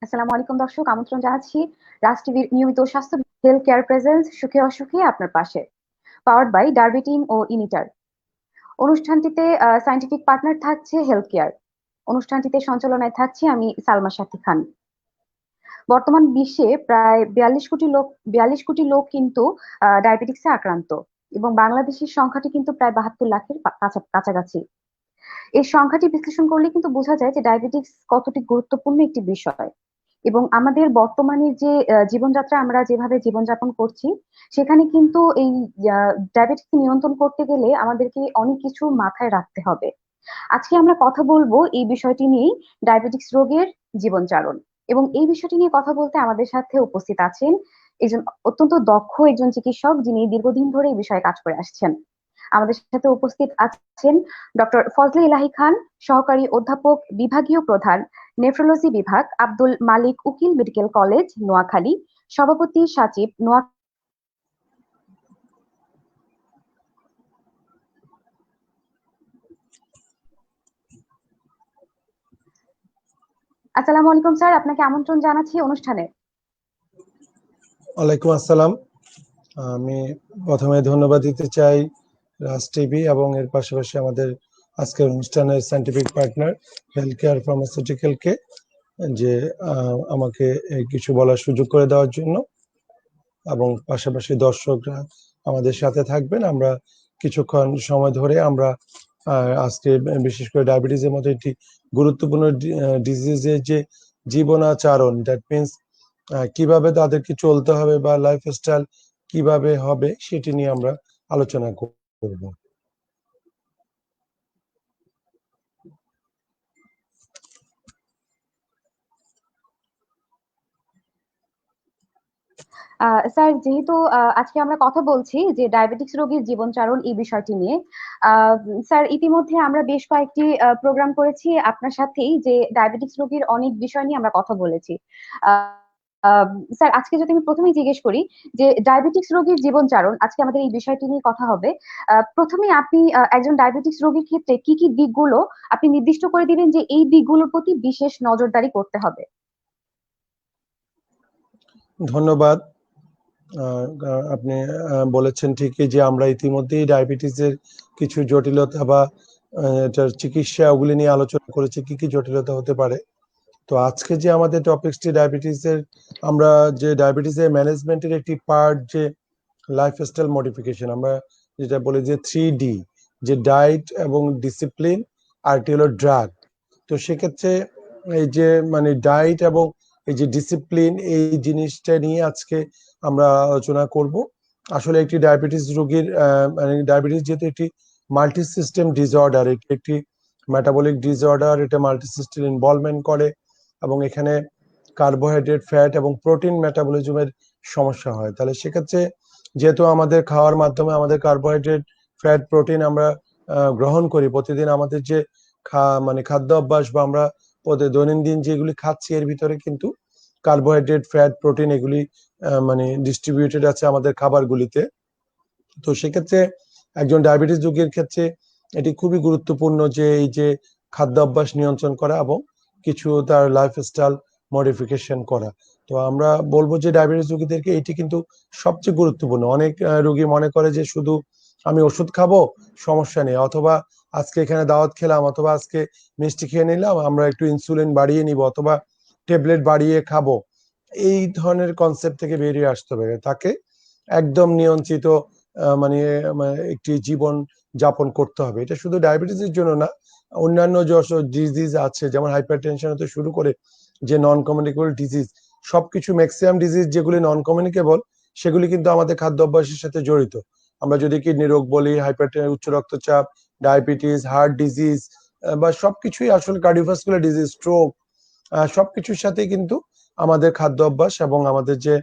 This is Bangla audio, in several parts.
আসসালামু আলাইকুম দর্শক, আমন্ত্রণ জানাচ্ছি রাজ টিভির নিয়মিত স্বাস্থ্য হেলথ কেয়ার প্রেজেন্স সুখে অসুখে আপনার পাশে, পাওয়ার্ড বাই ডার্বি টিম ও ইনিটার। অনুষ্ঠানটিতে সায়েন্টিফিক পার্টনার থাকছে হেলথ কেয়ার। অনুষ্ঠানটিতে সঞ্চালনায় থাকছি আমি সালমা সাথী খান। বর্তমান বিশ্বে প্রায় 42 কোটি লোক কিন্তু ডায়াবেটিক্সে আক্রান্ত, এবং বাংলাদেশের সংখ্যাটি কিন্তু প্রায় 72 লাখের কাছাকাছি। এই সংখ্যাটি বিশ্লেষণ করলে কিন্তু বোঝা যায় যে ডায়াবেটিক্স কতটি গুরুত্বপূর্ণ একটি বিষয়, এবং আমাদের বর্তমানে যে জীবনযাত্রা আমরা যেভাবে জীবনযাপন করছি, সেখানে কিন্তু এই ডায়াবেটিস নিয়ন্ত্রণ করতে গেলে আমাদেরকে অনেক কিছু মাথায় রাখতে হবে। আজকে আমরা কথা বলবো এই বিষয়টি নিয়েই, ডায়াবেটিক্স রোগের জীবনচারণ। এবং এই বিষয়টি নিয়ে কথা বলতে আমাদের সাথে উপস্থিত আছেন একজন অত্যন্ত দক্ষ একজন চিকিৎসক, যিনি দীর্ঘদিন ধরে এই বিষয়ে কাজ করে আসছেন। আমাদের সাথে উপস্থিত আছেন ডক্টর ফজলে ইলাহি খান, সহকারী অধ্যাপক, বিভাগীয় প্রধান, নেফ্রোলজি বিভাগ, আব্দুল মালিক উকিল মেডিকেল কলেজ, নোয়াখালী, সভাপতি সচিব, নোয়াখালী। আসসালামু আলাইকুম স্যার, আপনাকে আমন্ত্রণ জানাচ্ছি অনুষ্ঠানে। ওয়ালাইকুম আসসালাম। আমি প্রথমে ধন্যবাদ দিতে চাই রাজ টিভি এবং এর পাশাপাশি আমাদের আজকের অনুষ্ঠানের সায়েন্টিফিক পার্টনার হেলথ কেয়ার ফার্মাসিউটিক্যালকে, যে আমাকে কিছু বলার সুযোগ করে দেওয়ার জন্য, এবং পাশাপাশি দর্শকরা আমাদের সাথে থাকবেন। আমরা কিছুক্ষণ সময় ধরে আমরা আজকে বিশেষ করে ডায়াবেটিসের মতো একটি গুরুত্বপূর্ণ ডিজিজের যে জীবনাচরণ, দ্যাট মিনস কিভাবে তাদেরকে চলতে হবে বা লাইফস্টাইল কিভাবে হবে, সেটি নিয়ে আমরা আলোচনা করব। স্যার, যেহেতু আজকে আমরা কথা বলছি যে ডায়াবেটিক্স রোগীর জীবনচারণ এই বিষয়টি নিয়ে, স্যার ইতিমধ্যে আমরা বেশ কয়েকটি প্রোগ্রাম করেছি আপনার সাথেই, যে ডায়াবেটিক্স রোগীর অনেক বিষয় নিয়ে আমরা কথা বলেছি। স্যার, আজকে যদি আমি প্রথমেই জিজ্ঞেস করি যে ডায়াবেটিক্স রোগীর জীবনচারণ, আজকে আমাদের এই বিষয়টি নিয়ে কথা হবে। প্রথমে আপনি একজন ডায়াবেটিক্স রোগীর ক্ষেত্রে কি কি দিকগুলো আপনি নির্দিষ্ট করে দিবেন যে এই দিকগুলোর প্রতি বিশেষ নজরদারি করতে হবে? ধন্যবাদ। আপনি বলেছেন ঠিকই যে আমরা ইতিমধ্যেই ডায়াবেটিসের কিছু জটিলতা বা এটার চিকিৎসা ওগুলি নিয়ে আলোচনা করেছি, কি কি জটিলতা হতে পারে। তো আজকে যে আমাদের টপিকসটি ডায়াবেটিসের, আমরা যে ডায়াবেটিসের ম্যানেজমেন্টের একটি পার্ট, যে লাইফস্টাইল মডিফিকেশন, আমরা যেটা বলি যে 3D, যে ডায়েট এবং ডিসিপ্লিন, আরটি হলো ড্রাগ। তো সেক্ষেত্রে এই যে মানে ডায়েট এবং এই যে ডিসিপ্লিন, এই জিনিসটা নিয়ে আজকে আমরা আলোচনা করব। আসলে একটি ডায়াবেটিস রোগীর মানে ডায়াবেটিস যেহেতু একটি মাল্টি সিস্টেম ডিসঅর্ডার, এটি একটি মেটাবলিক ডিসঅর্ডার, এটা মাল্টি সিস্টেম ইনভলভমেন্ট করে, এবং এখানে কার্বোহাইড্রেট, ফ্যাট এবং প্রোটিন মেটাবলিজমের সমস্যা হয়। তাহলে সেক্ষেত্রে যেহেতু আমাদের খাওয়ার মাধ্যমে আমাদের কার্বোহাইড্রেট, ফ্যাট, প্রোটিন আমরা গ্রহণ করি প্রতিদিন, আমাদের যে মানে খাদ্য অভ্যাস বা আমরা দৈনন্দিন যেগুলি খাচ্ছি, এর ভিতরে কিন্তু কার্বোহাইড্রেট, ফ্যাট, প্রোটিন এগুলি মানে ডিস্ট্রিবিউটেড আছে আমাদের খাবারগুলিতে। তো সেক্ষেত্রে একজন ডায়াবেটিস রোগীর ক্ষেত্রে এটি খুবই গুরুত্বপূর্ণ যে এই যে খাদ্য অভ্যাস নিয়ন্ত্রণ করা এবং কিছু তার লাইফস্টাইল মডিফিকেশন করা। তো আমরা বলবো যে ডায়াবেটিস রোগীদেরকে এটি কিন্তু সবচেয়ে গুরুত্বপূর্ণ। অনেক রোগী মনে করে যে শুধু আমি ওষুধ খাবো, সমস্যা নেই, অথবা আজকে এখানে দাওয়াত খেলাম, অথবা আজকে মিষ্টি খেয়ে নিলাম, আমরা একটু ইনসুলিন বাড়িয়ে নিব, অথবা ট্যাবলেট বাড়িয়ে খাবো। এই ধরনের কনসেপ্ট থেকে বেরিয়ে আসতে হবে। তাকে একদম নিয়ন্ত্রিত মানে একটি জীবন যাপন করতে হবে। এটা শুধু ডায়াবেটিসের জন্য না, অন্যান্য যত ডিজিজ আছে, যেমন হাইপারটেনশন হতে শুরু করে যে নন কমিউনিকেবল ডিজিজ, সবকিছু ম্যাক্সিমাম ডিজিজ যেগুলি নন কমিউনিকেবল, সেগুলি কিন্তু আমাদের খাদ্য অভ্যাসের সাথে জড়িত। আমরা যদি কিডনি রোগ বলি, হাইপারটেনশন, উচ্চ রক্তচাপ, ডায়াবেটিস, হার্ট ডিজিজ, বা সবকিছুই আসলে কার্ডিওভাস্কুলার ডিজিজ, স্ট্রোক, সবকিছুর সাথে কিন্তু আমাদের খাদ্য অভ্যাস এবং আমাদের যে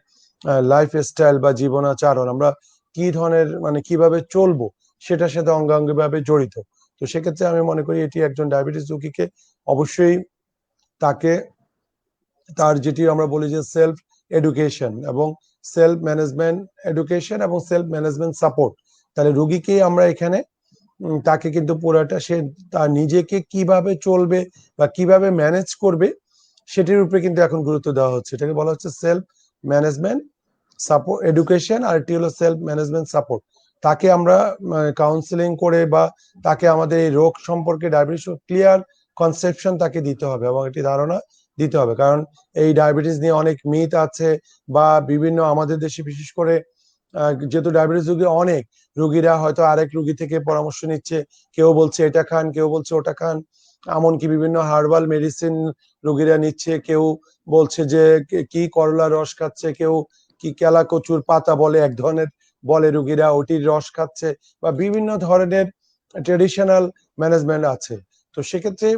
লাইফস্টাইল বা জীবনাচরণ, আমরা কি ধরনের মানে কিভাবে চলবো, সেটার সাথে অঙ্গাঙ্গিভাবে জড়িত। তো সেক্ষেত্রে আমি মনে করি এটি একজন ডায়াবেটিস রোগীকে অবশ্যই তাকে তার যেটি আমরা বলি যে সেলফ এডুকেশন এবং সেলফ ম্যানেজমেন্ট এডুকেশন এবং সেলফ ম্যানেজমেন্ট সাপোর্ট, তাহলে রোগীকে আমরা এখানে তাকে কিন্তু পুরাটা সে তার নিজেকে কিভাবে চলবে বা কিভাবে ম্যানেজ করবে, সেটির উপরে কিন্তু এখন গুরুত্ব দেওয়া হচ্ছে। এটাকে বলা হচ্ছে সেলফ ম্যানেজমেন্ট সাপোর্ট এডুকেশন, আর এটি হলো সেলফ ম্যানেজমেন্ট সাপোর্ট। তাকে আমরা কাউন্সিলিং করে বা তাকে আমাদের এই রোগ সম্পর্কে ডায়াবেটিস ক্লিয়ার কনসেপশন তাকে দিতে হবে এবং একটি ধারণা দিতে হবে। কারণ এই ডায়াবেটিস নিয়ে অনেক মিথ আছে বা বিভিন্ন আমাদের দেশে বিশেষ করে যেহেতু ডায়াবেটিস রোগী অনেক, রোগীরা হয়তো আরেক রোগী থেকে পরামর্শ নিচ্ছে, কেউ বলছে এটা খান, কেউ বলছে ওটা খান, এমনকি বিভিন্ন হার্বাল মেডিসিন রোগীরা নিচ্ছে, কেউ বলছে যে কি করলা রস খাচ্ছে, কেউ কি কেলা কচুর পাতা বলে এক ধরনের বলে রোগীরা, ওটির রস খাচ্ছে, বা বিভিন্ন ধরনের ট্রেডিশনাল ম্যানেজমেন্ট আছে। তো সেক্ষেত্রে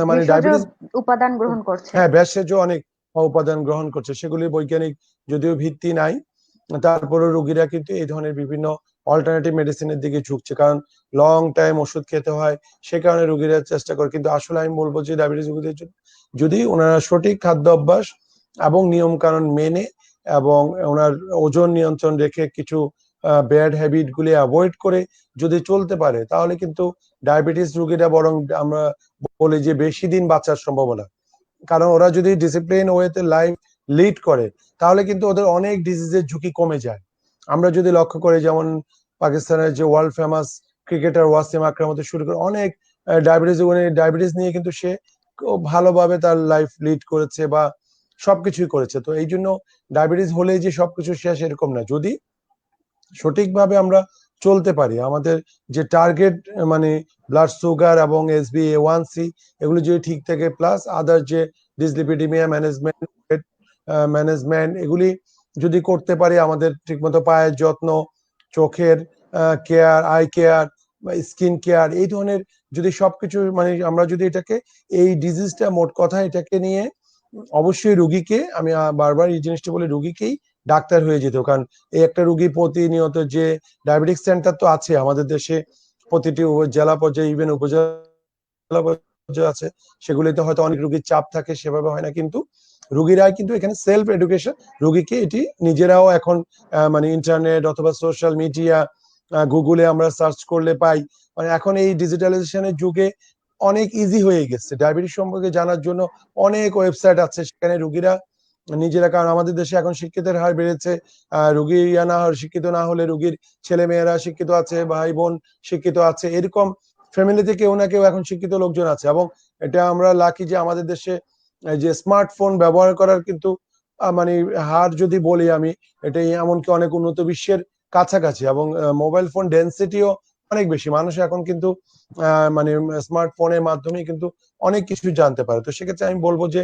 মানে ভেষজ ডায়াবেটিস, উপাদান গ্রহণ করছে। হ্যাঁ ভেষজ অনেক উপাদান গ্রহণ করছে, সেগুলি বৈজ্ঞানিক যদিও ভিত্তি নাই, তারপরে রোগীরা কিন্তু এই ধরনের বিভিন্ন অল্টারনেটিভ মেডিসিনের দিকে ঝুঁকছে, কারণ লং টাইম ওষুধ খেতে হয়, সে কারণে রোগীরা চেষ্টা করে। কিন্তু আসলে আমি বলবো যে ডায়াবেটিস রোগীদের জন্য যদি ওনারা সঠিক খাদ্য অভ্যাস এবং নিয়ম কানুন মেনে এবং ওনার ওজন নিয়ন্ত্রণ রেখে কিছু ব্যাড হ্যাবিট গুলি অ্যাভয়েড করে যদি চলতে পারে, তাহলে কিন্তু ডায়াবেটিস রোগীরা বরং আমরা বলি যে বেশি দিন বাঁচার সম্ভাবনা। কারণ ওরা যদি ডিসিপ্লিন ওয়েতে লাইফ লিড করে, তাহলে কিন্তু ওদের অনেক ডিজিজের ঝুঁকি কমে যায়। আমরা যদি লক্ষ্য করি, যেমন পাকিস্তানের যে ওয়ার্ল্ড ফেমাস ক্রিকেটার ওয়াসিম আকরাম হতে শুরু করে অনেক ডায়াবেটিস নিয়ে কিন্তু সে খুব ভালোভাবে তার লাইফ লিড করেছে বা সবকিছুই করেছে। তো এই জন্য ডায়াবেটিস হলেই যে সবকিছু শেষ এরকম না, যদি সঠিকভাবে আমরা চলতে পারি, আমাদের যে টার্গেট মানে ব্লাড সুগার এবং HbA1c এগুলো যদি ঠিক থাকে, প্লাস আদার যে ডিসলিপিডিমিয়া ম্যানেজমেন্ট, ম্যানেজমেন্ট এগুলি যদি করতে পারি, আমাদের ঠিকমতো পায়ের যত্ন, চোখের care, eye care, skin care, এই ধরনের যদি সবকিছু মানে আমরা যদি এটাকে এই ডিজিজটা মোট কথা এটাকে নিয়ে অবশ্যই রুগীকে আমি বারবার এই জিনিসটা বলি, রুগীকেই ডাক্তার হয়ে যেত। কারণ এই একটা রুগী প্রতিনিয়ত যে ডায়াবেটিক সেন্টার তো আছে আমাদের দেশে, প্রতিটি জেলা পর্যায়ে ইভেন উপজেলা পর্যায়ে আছে, সেগুলিতে হয়তো অনেক রুগীর চাপ থাকে, সেভাবে হয় না। কিন্তু রুগীরা কিন্তু এখানে সেলফ এডুকেশন, রুগীকে এটি নিজেরাও এখন মানে ইন্টারনেট অথবা সোশ্যাল মিডিয়া, গুগলে আমরা সার্চ করলে পাই। মানে এখন এই ডিজিটালাইজেশনের যুগে অনেক ইজি হয়ে গেছে ডায়াবেটিস সম্পর্কে জানার জন্য, অনেক ওয়েবসাইট আছে, সেখানে রুগীরা নিজেরা, কারণ আমাদের দেশে এখন শিক্ষিতের হার বেড়েছে, রুগী শিক্ষিত না হলে রুগীর ছেলে মেয়েরা শিক্ষিত আছে, ভাই বোন শিক্ষিত আছে, এরকম ফ্যামিলিতে কেউ না কেউ এখন শিক্ষিত লোকজন আছে। এবং এটা আমরা লাকি যে আমাদের দেশে যে স্মার্টফোন ব্যবহার করার কিন্তু মানে হার যদি বলি আমি, এটাই এমনকি অনেক উন্নত বিশ্বের কাছাকাছি, এবং মোবাইল ফোন ডেন্সিটিও অনেক বেশি। মানুষ এখন কিন্তু মানে স্মার্টফোনের মাধ্যমে কিন্তু অনেক কিছু জানতে পারে। তো সেক্ষেত্রে আমি বলবো যে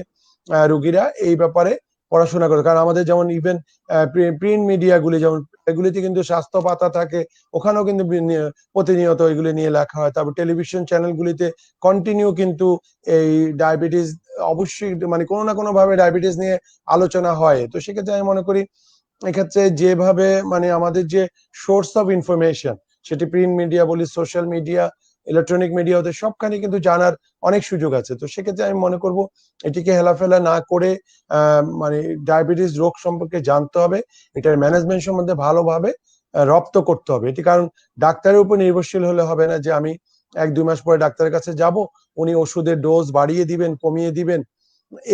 রুগীরা এই ব্যাপারে পড়াশোনা করে, কারণ আমাদের যেমন ইভেন প্রিন্ট মিডিয়া গুলি যেমন এগুলিতে কিন্তু স্বাস্থ্য পাতা থাকে, ওখানেও কিন্তু প্রতিনিয়ত এগুলি নিয়ে লেখা হয়। তারপর টেলিভিশন চ্যানেলগুলিতে কন্টিনিউ কিন্তু এই ডায়াবেটিস অবশ্যই মানে কোনো না কোনো ভাবে ডায়াবেটিস নিয়ে আলোচনা হয়। তো সেক্ষেত্রে আমি মনে করি এক্ষেত্রে যেভাবে মানে আমাদের যে সোর্স অফ ইনফরমেশন, সেটি প্রিন্ট মিডিয়া বলি, সোশ্যাল মিডিয়া, ইলেকট্রনিক মিডিয়া, ওদের সবখানে কিন্তু জানার অনেক সুযোগ আছে। তো সেক্ষেত্রে আমি মনে করব এটিকে হেলাফেলা না করে মানে ডায়াবেটিস রোগ সম্পর্কে জানতে হবে, এটার ম্যানেজমেন্ট সম্বন্ধে ভালোভাবে রপ্ত করতে হবে এটি। কারণ ডাক্তারের উপর নির্ভরশীল হলে হবে না, যে আমি 1-2 মাস পরে ডাক্তারের কাছে যাব, উনি ওষুধের ডোজ বাড়িয়ে দিবেন, কমিয়ে দিবেন,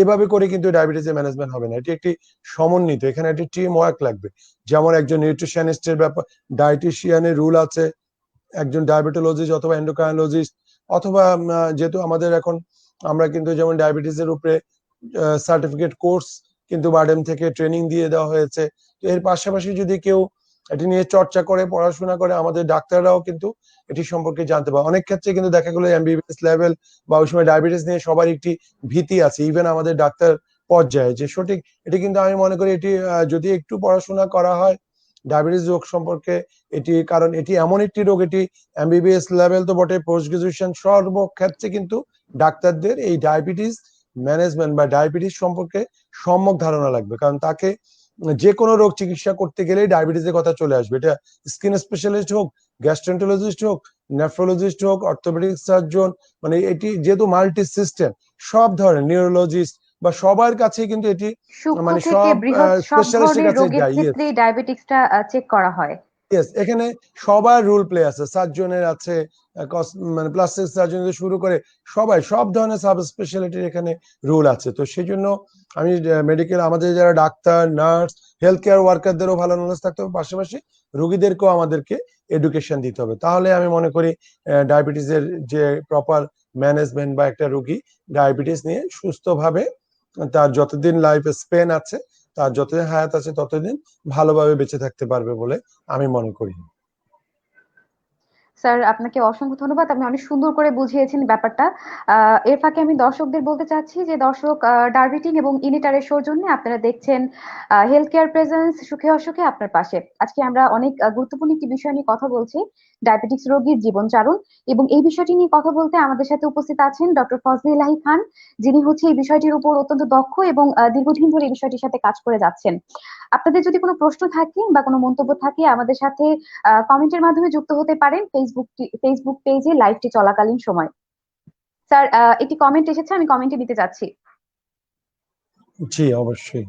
এভাবে করে কিন্তু ডায়াবেটিসের ম্যানেজমেন্ট হবে না। এটি একটি সমন্বিত, এখানে একটি টিম ওয়ার্ক লাগবে। যেমন একজন নিউট্রিশনিস্টের ব্যাপার, ডায়েটিশিয়ানের রুল আছে, একজন ডায়াবেটোলজিস্ট অথবা এন্ডোক্রাইনোলজিস্ট, অথবা যেহেতু আমাদের এখন আমরা কিন্তু যেমন ডায়াবেটিসের উপরে সার্টিফিকেট কোর্স কিন্তু বারডেম থেকে ট্রেনিং দিয়ে দেওয়া হয়েছে। তো এর পাশাপাশি যদি কেউ এটি নিয়ে চর্চা করে, পড়াশোনা করে, আমাদের ডাক্তাররাও কিন্তু এটি সম্পর্কে জানতে পারে। অনেক ক্ষেত্রে কিন্তু দেখা গেলো MBBS লেভেল বা ওই সময় ডায়াবেটিস নিয়ে সবার একটি ভীতি আছে, ইভেন আমাদের ডাক্তার পর্যায়ে, যে সঠিক এটি কিন্তু আমি মনে করি এটি যদি একটু পড়াশোনা করা হয় ডায়াবেটিস রোগ সম্পর্কে, এটি কারণ এটি এমন একটি রোগ, এটি MBBS লেভেল তো বটে, পোস্ট গ্রাজুয়েশন সর্বক্ষেত্রে কিন্তু ডাক্তারদের এই ডায়াবেটিস ম্যানেজমেন্ট বা ডায়াবেটিস সম্পর্কে সম্যক ধারণা লাগবে। কারণ তাকে যে কোনো রোগ চিকিৎসা করতে গেলেই ডায়াবেটিসের কথা চলে আসবে। এটা স্কিন স্পেশালিস্ট হোক, গ্যাস্ট্রেন্টোলজিস্ট হোক, নেফ্রোলজিস্ট হোক, অর্থোপেডিক সার্জন, মানে এটি যেহেতু মাল্টি সিস্টেম, সব ধরনের নিউরোলজিস্ট বা সবার কাছে কিন্তু এটি সূক্ষ্ম মানে থেকে সব বৃহৎ সব স্পেশালিস্টের ধরনের কাছে রোগের যাই। ক্ষেত্রেই ডায়াবেটিক্সটা চেক করা হয়। ইয়েস, এখানে সবার রুল প্লে আছে, সার্জনের আছে, মানে প্লাস্টিক সার্জন থেকে শুরু করে সবাই সব ধরনের সাব স্পেশালিটির এখানে রুল আছে। তো সেই জন্য আমি মেডিকেল, আমাদের যারা ডাক্তার, নার্স, হেলথ কেয়ার ওয়ার্কারদেরও ভালো নলেজ থাকতে হবে, পাশাপাশি রোগীদেরকেও আমাদেরকে এডুকেশন দিতে হবে। তাহলে আমি মনে করি ডায়াবেটিসের যে প্রপার ম্যানেজমেন্ট বা একটা রোগী ডায়াবেটিস নিয়ে সুস্থভাবে তার যতদিন লাইফ স্পেন আছে, তার যতদিন হায়াত আছে ততদিন ভালোভাবে বেঁচে থাকতে পারবে বলে আমি মনে করি। স্যার আপনাকে অসংখ্য ধন্যবাদ, আপনি অনেক সুন্দর করে বুঝিয়েছেন ব্যাপারটা। এর ফাঁকে আমি দর্শকদের বলতে চাচ্ছি যে দর্শক, ডার্বিটিং এবং ইনিটারের সৌজন্যে আপনারা দেখছেন হেলথ কেয়ার প্রেজেন্স, সুখে অসুখে আপনার পাশে। আজকে আমরা অনেক গুরুত্বপূর্ণ একটি বিষয় নিয়ে কথা বলছি, ডায়াবেটিক্স রোগীর জীবনচারণ। এবং এই বিষয়টি নিয়ে কথা বলতে আমাদের সাথে উপস্থিত আছেন ডক্টর ফজলে ইলাহি খান, যিনি হচ্ছে এই বিষয়টির উপর অত্যন্ত দক্ষ এবং দীর্ঘদিন ধরে এই বিষয়টির সাথে কাজ করে যাচ্ছেন। আপনাদের যদি কোনো প্রশ্ন থাকে বা কোনো মন্তব্য থাকে, আমাদের সাথে কমেন্টের মাধ্যমে যুক্ত হতে পারেন ফেসবুক পেজে লাইভটি চলাকালীন সময়। স্যার, একটি কমেন্ট এসেছে, আমি কমেন্টে দিতে যাচ্ছি। জি অবশ্যই।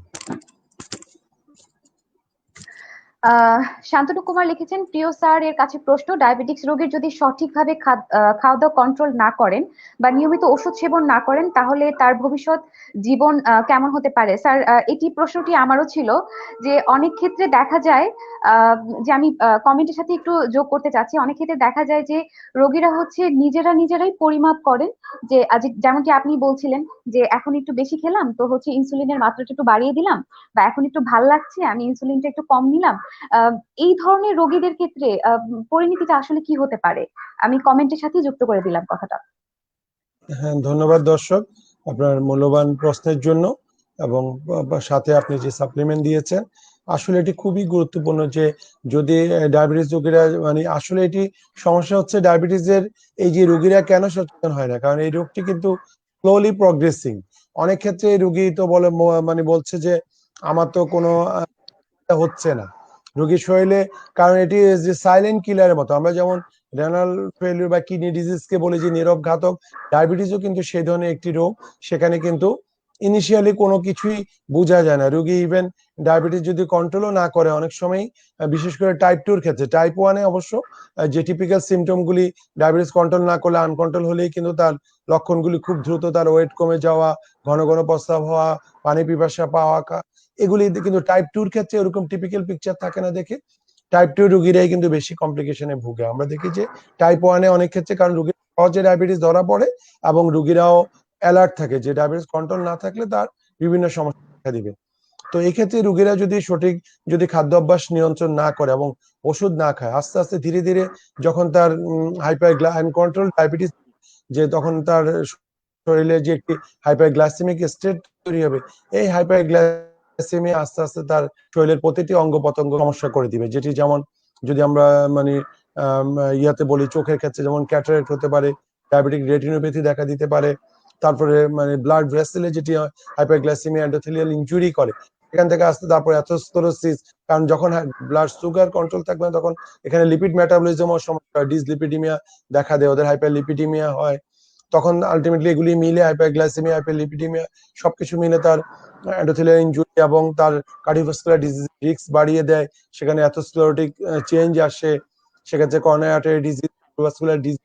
শান্তনু কুমার লিখেছেন, প্রিয় স্যার এর কাছে প্রশ্ন, ডায়াবেটিক্স রোগীর যদি সঠিকভাবে খাওয়া দাওয়া কন্ট্রোল না করেন বা নিয়মিত ওষুধ সেবন না করেন, তাহলে তার ভবিষ্যৎ জীবন কেমন হতে পারে? স্যার, এটি প্রশ্নটি আমারও ছিল যে অনেক ক্ষেত্রে দেখা যায়, আহ, যে আমি কমেন্টের সাথে একটু যোগ করতে চাচ্ছি, অনেক ক্ষেত্রে দেখা যায় যে রোগীরা হচ্ছে নিজেরাই পরিমাপ করেন, যে যেমনটি আপনি বলছিলেন যে এখন একটু বেশি খেলাম তো হচ্ছে ইনসুলিনের মাত্রাটা একটু বাড়িয়ে দিলাম, বা এখন একটু ভাল লাগছে আমি ইনসুলিনটা একটু কম নিলাম। আহ, এই ধরনের রোগীদের ক্ষেত্রে পরিণতিটা আসলে কি হতে পারে? আমি কমেন্টের সাথে যুক্ত করে দিলাম কথাটা। হ্যাঁ, ধন্যবাদ দর্শক আপনার মূল্যবান প্রশ্নের জন্য, এবং সাথে আপনি যে সাপ্লিমেন্ট দিয়েছেন, আসলে এটি খুবই গুরুত্বপূর্ণ। যে যদি ডায়াবেটিস রোগীরা, মানে আসলে এটি সমস্যা হচ্ছে ডায়াবেটিসের, এই যে রোগীরা কেন সচেতন হয় না, কারণ এই রোগটি কিন্তু স্লোলি প্রগ্রেসিং। অনেক ক্ষেত্রে এই রোগী তো বলে, মানে বলছে যে আমার তো কোনো হচ্ছে না রোগীর শরীরে, কারণ এটি যে সাইলেন্ট কিলারের মতো। আমরা যেমন রেনাল ফেলিউর বা কিডনি ডিজিজকে বলি যে নীরব ঘাতক, ডায়াবেটিসও কিন্তু সেই ধরনের একটি রোগ। সেখানে কিন্তু ইনিশিয়ালি কোনো কিছুই বোঝা যায় না। রোগী ইভেন ডায়াবেটিস যদি কন্ট্রোলও না করে, অনেক সময় বিশেষ করে টাইপ 2 এর ক্ষেত্রে, টাইপ 1-এ অবশ্য যে টিপিক্যাল সিমটম গুলি ডায়াবেটিস কন্ট্রোল না করলে, আনকন্ট্রোল হলেই কিন্তু তার লক্ষণগুলি খুব দ্রুত, তার ওয়েট কমে যাওয়া, ঘন ঘন প্রস্রাব হওয়া, পানি পিপাসা পাওয়া, এগুলি কিন্তু টাইপ 2 এর ক্ষেত্রে এরকম টিপিক্যাল পিকচার থাকে না দেখে টাইপ 2 রোগীরাই কিন্তু বেশি কমপ্লিকেশনে ভুগে। আমরা দেখি যে টাইপ 1-এ অনেক ক্ষেত্রে, কারণ রোগীর সহজে ডায়াবেটিস ধরা পড়ে এবং রোগীরাও অ্যালার্ট থাকে যে ডায়াবেটিস কন্ট্রোল না থাকলে তার বিভিন্ন সমস্যা দেখা দিবে। তো এই ক্ষেত্রে রোগীরা যদি সঠিক, যদি খাদ্য অভ্যাস নিয়ন্ত্রণ না করে এবং ওষুধ না খায়, আস্তে আস্তে ধীরে ধীরে যখন তার হাইপার আনকন্ট্রোল ডায়াবেটিস, যে তখন তার শরীরে যে একটি হাইপারগ্লাইসেমিক স্টেট তৈরি হবে, এই হাইপারগ্লাইসেমিয়া আস্তে আস্তে তার শরীরের প্রতিটি অঙ্গ প্রত্যঙ্গ সমস্যা করে দিবে। যেটি যেমন যদি আমরা মানে ইয়াতে বলি, চোখের ক্ষেত্রে যেমন ক্যাটারাক্ট হতে পারে, ডায়াবেটিক রেটিনোপ্যাথি দেখা দিতে পারে, তারপরে মানে ব্লাড ভেসেলে যেটি হাইপারগ্লাইসেমিয়া এন্ডোথেলিয়াল ইনজুরি করে, এখান থেকে আসতে, তারপরে অ্যাথেরোস্ক্লেরোসিস, কারণ যখন ব্লাড সুগার কন্ট্রোল থাকবে না, তখন এখানে লিপিড মেটাবলিজমও সমস্যা, ডিসলিপিডিমিয়া দেখা দেয়, ওদের হাইপারলিপিডিমিয়া হয়। তখন আলটিমেটলি এগুলি মিলে হাইপারগ্লাইসেমিয়া, হাইপারলিপিডিমিয়া সবকিছু মিলে তার এন্ডোথেলিয়াল ইনজুরি এবং তার কার্ডিওভাস্কুলার ডিজিজ রিস্ক বাড়িয়ে দেয়। সেখানে অ্যাথেরোস্ক্লেরোটিক চেঞ্জ আসে, সেক্ষেত্রে coronary artery disease, vascular disease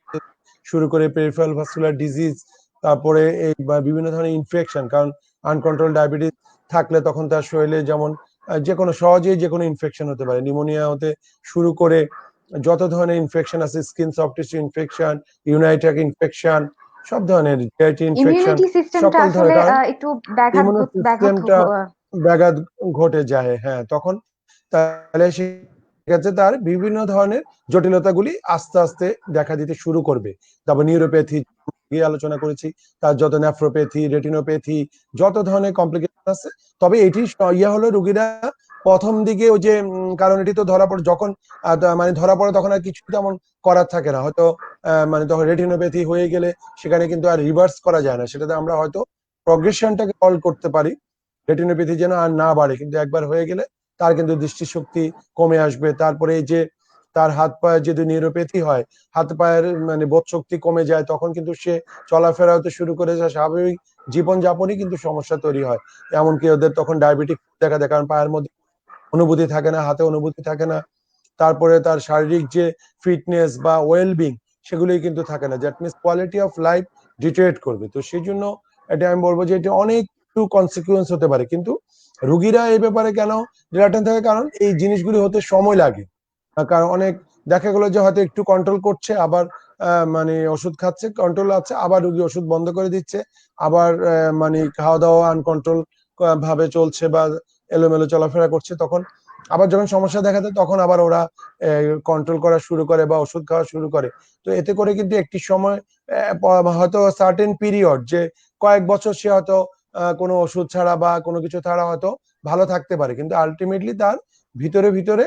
শুরু করে পেরিফেরাল ভাস্কুলার ডিজিজ, তারপরে এই বিভিন্ন ধরনের ইনফেকশন। কারণ আনকন্ট্রোল ডায়াবেটিস থাকলে তখন তার শরীরে যেমন যে কোনো সহজেই যে কোনো ইনফেকশন হতে পারে, নিউমোনিয়া হতে শুরু করে যত ধরনের ইনফেকশন আছে, স্কিন সফট টিস্যু ইনফেকশন, ইউনাইট্রাক ইনফেকশন, সব ধরনের জিআইটি ইনফেকশন, ইমিউনিটি সিস্টেমটা সকল আসলে ধরনের, কারণ একটু ইমিউনো ব্যাঘাত সিস্টেমটা ব্যাঘাত ঘটে যায়। হ্যাঁ, তখন তাহলে সেক্ষেত্রে তার বিভিন্ন ধরনের জটিলতাগুলি আস্তে আস্তে দেখা দিতে শুরু করবে। তারপর নিউরোপ্যাথি আলোচনা করেছি, তার যত নেফ্রোপ্যাথি, রেটিনোপ্যাথি, যত ধরনের কমপ্লিকেশন আছে। তবে এটি হলো রোগীরা প্রথম দিকে ওই যে কারণ এটি তো ধরা পড়ে যখন মানে ধরা পড়ে, তখন আর কিছু তেমন করার থাকে না হয়তো। মানে তখন রেটিনোপ্যাথি হয়ে গেলে সেখানে কিন্তু আর রিভার্স করা যায় না, সেটাতে আমরা হয়তো প্রগ্রেশনটাকে কল করতে পারি, রেটিনোপ্যাথি যেন আর না বাড়ে। কিন্তু একবার হয়ে গেলে তার কিন্তু দৃষ্টিশক্তি কমে আসবে। তারপরে এই যে তার হাত পায়ের যদি নিউরোপ্যাথি হয়, হাত পায়ের মানে বোধ শক্তি কমে যায়, তখন কিন্তু সে চলাফেরা হতে শুরু করে যায়, স্বাভাবিক জীবনযাপনই কিন্তু সমস্যা তৈরি হয়। এমনকি ওদের তখন ডায়াবেটিক দেখা দেয়, কারণ পায়ের মধ্যে অনুভূতি থাকে না, হাতে অনুভূতি থাকে না, তারপরে তার শারীরিক যে ফিটনেস বা ওয়েলবিং সেগুলোই কিন্তু থাকে না, that means quality of life deteriorate করবে। তো সেই জন্য এটা আমি বলবো যে এটা অনেক কনসিকুয়েন্স হতে পারে, কিন্তু রুগীরা এই ব্যাপারে কেন রিলাক্টেন্ট থাকে, কারণ এই জিনিসগুলি হতে সময় লাগে। কারণ অনেক দেখা গেলো যে হয়তো একটু কন্ট্রোল করছে, আবার মানে ওষুধ খাচ্ছে, কন্ট্রোল আছে, আবার রুগী ওষুধ বন্ধ করে দিচ্ছে, আবার মানে খাওয়া দাওয়া আনকন্ট্রোল ভাবে চলছে বা এলোমেলো চলাফেরা করছে, তখন আবার যখন সমস্যা দেখা দেয় তখন আবার ওরা কন্ট্রোল করা শুরু করে বা ওষুধ খাওয়া শুরু করে। তো এতে করে কিন্তু একটি সময় হয়তো সার্টেন পিরিয়ড, যে কয়েক বছর সে হয়তো কোনো ওষুধ ছাড়া বা কোনো কিছু ছাড়া হয়তো ভালো থাকতে পারে, কিন্তু আলটিমেটলি তার ভিতরে ভিতরে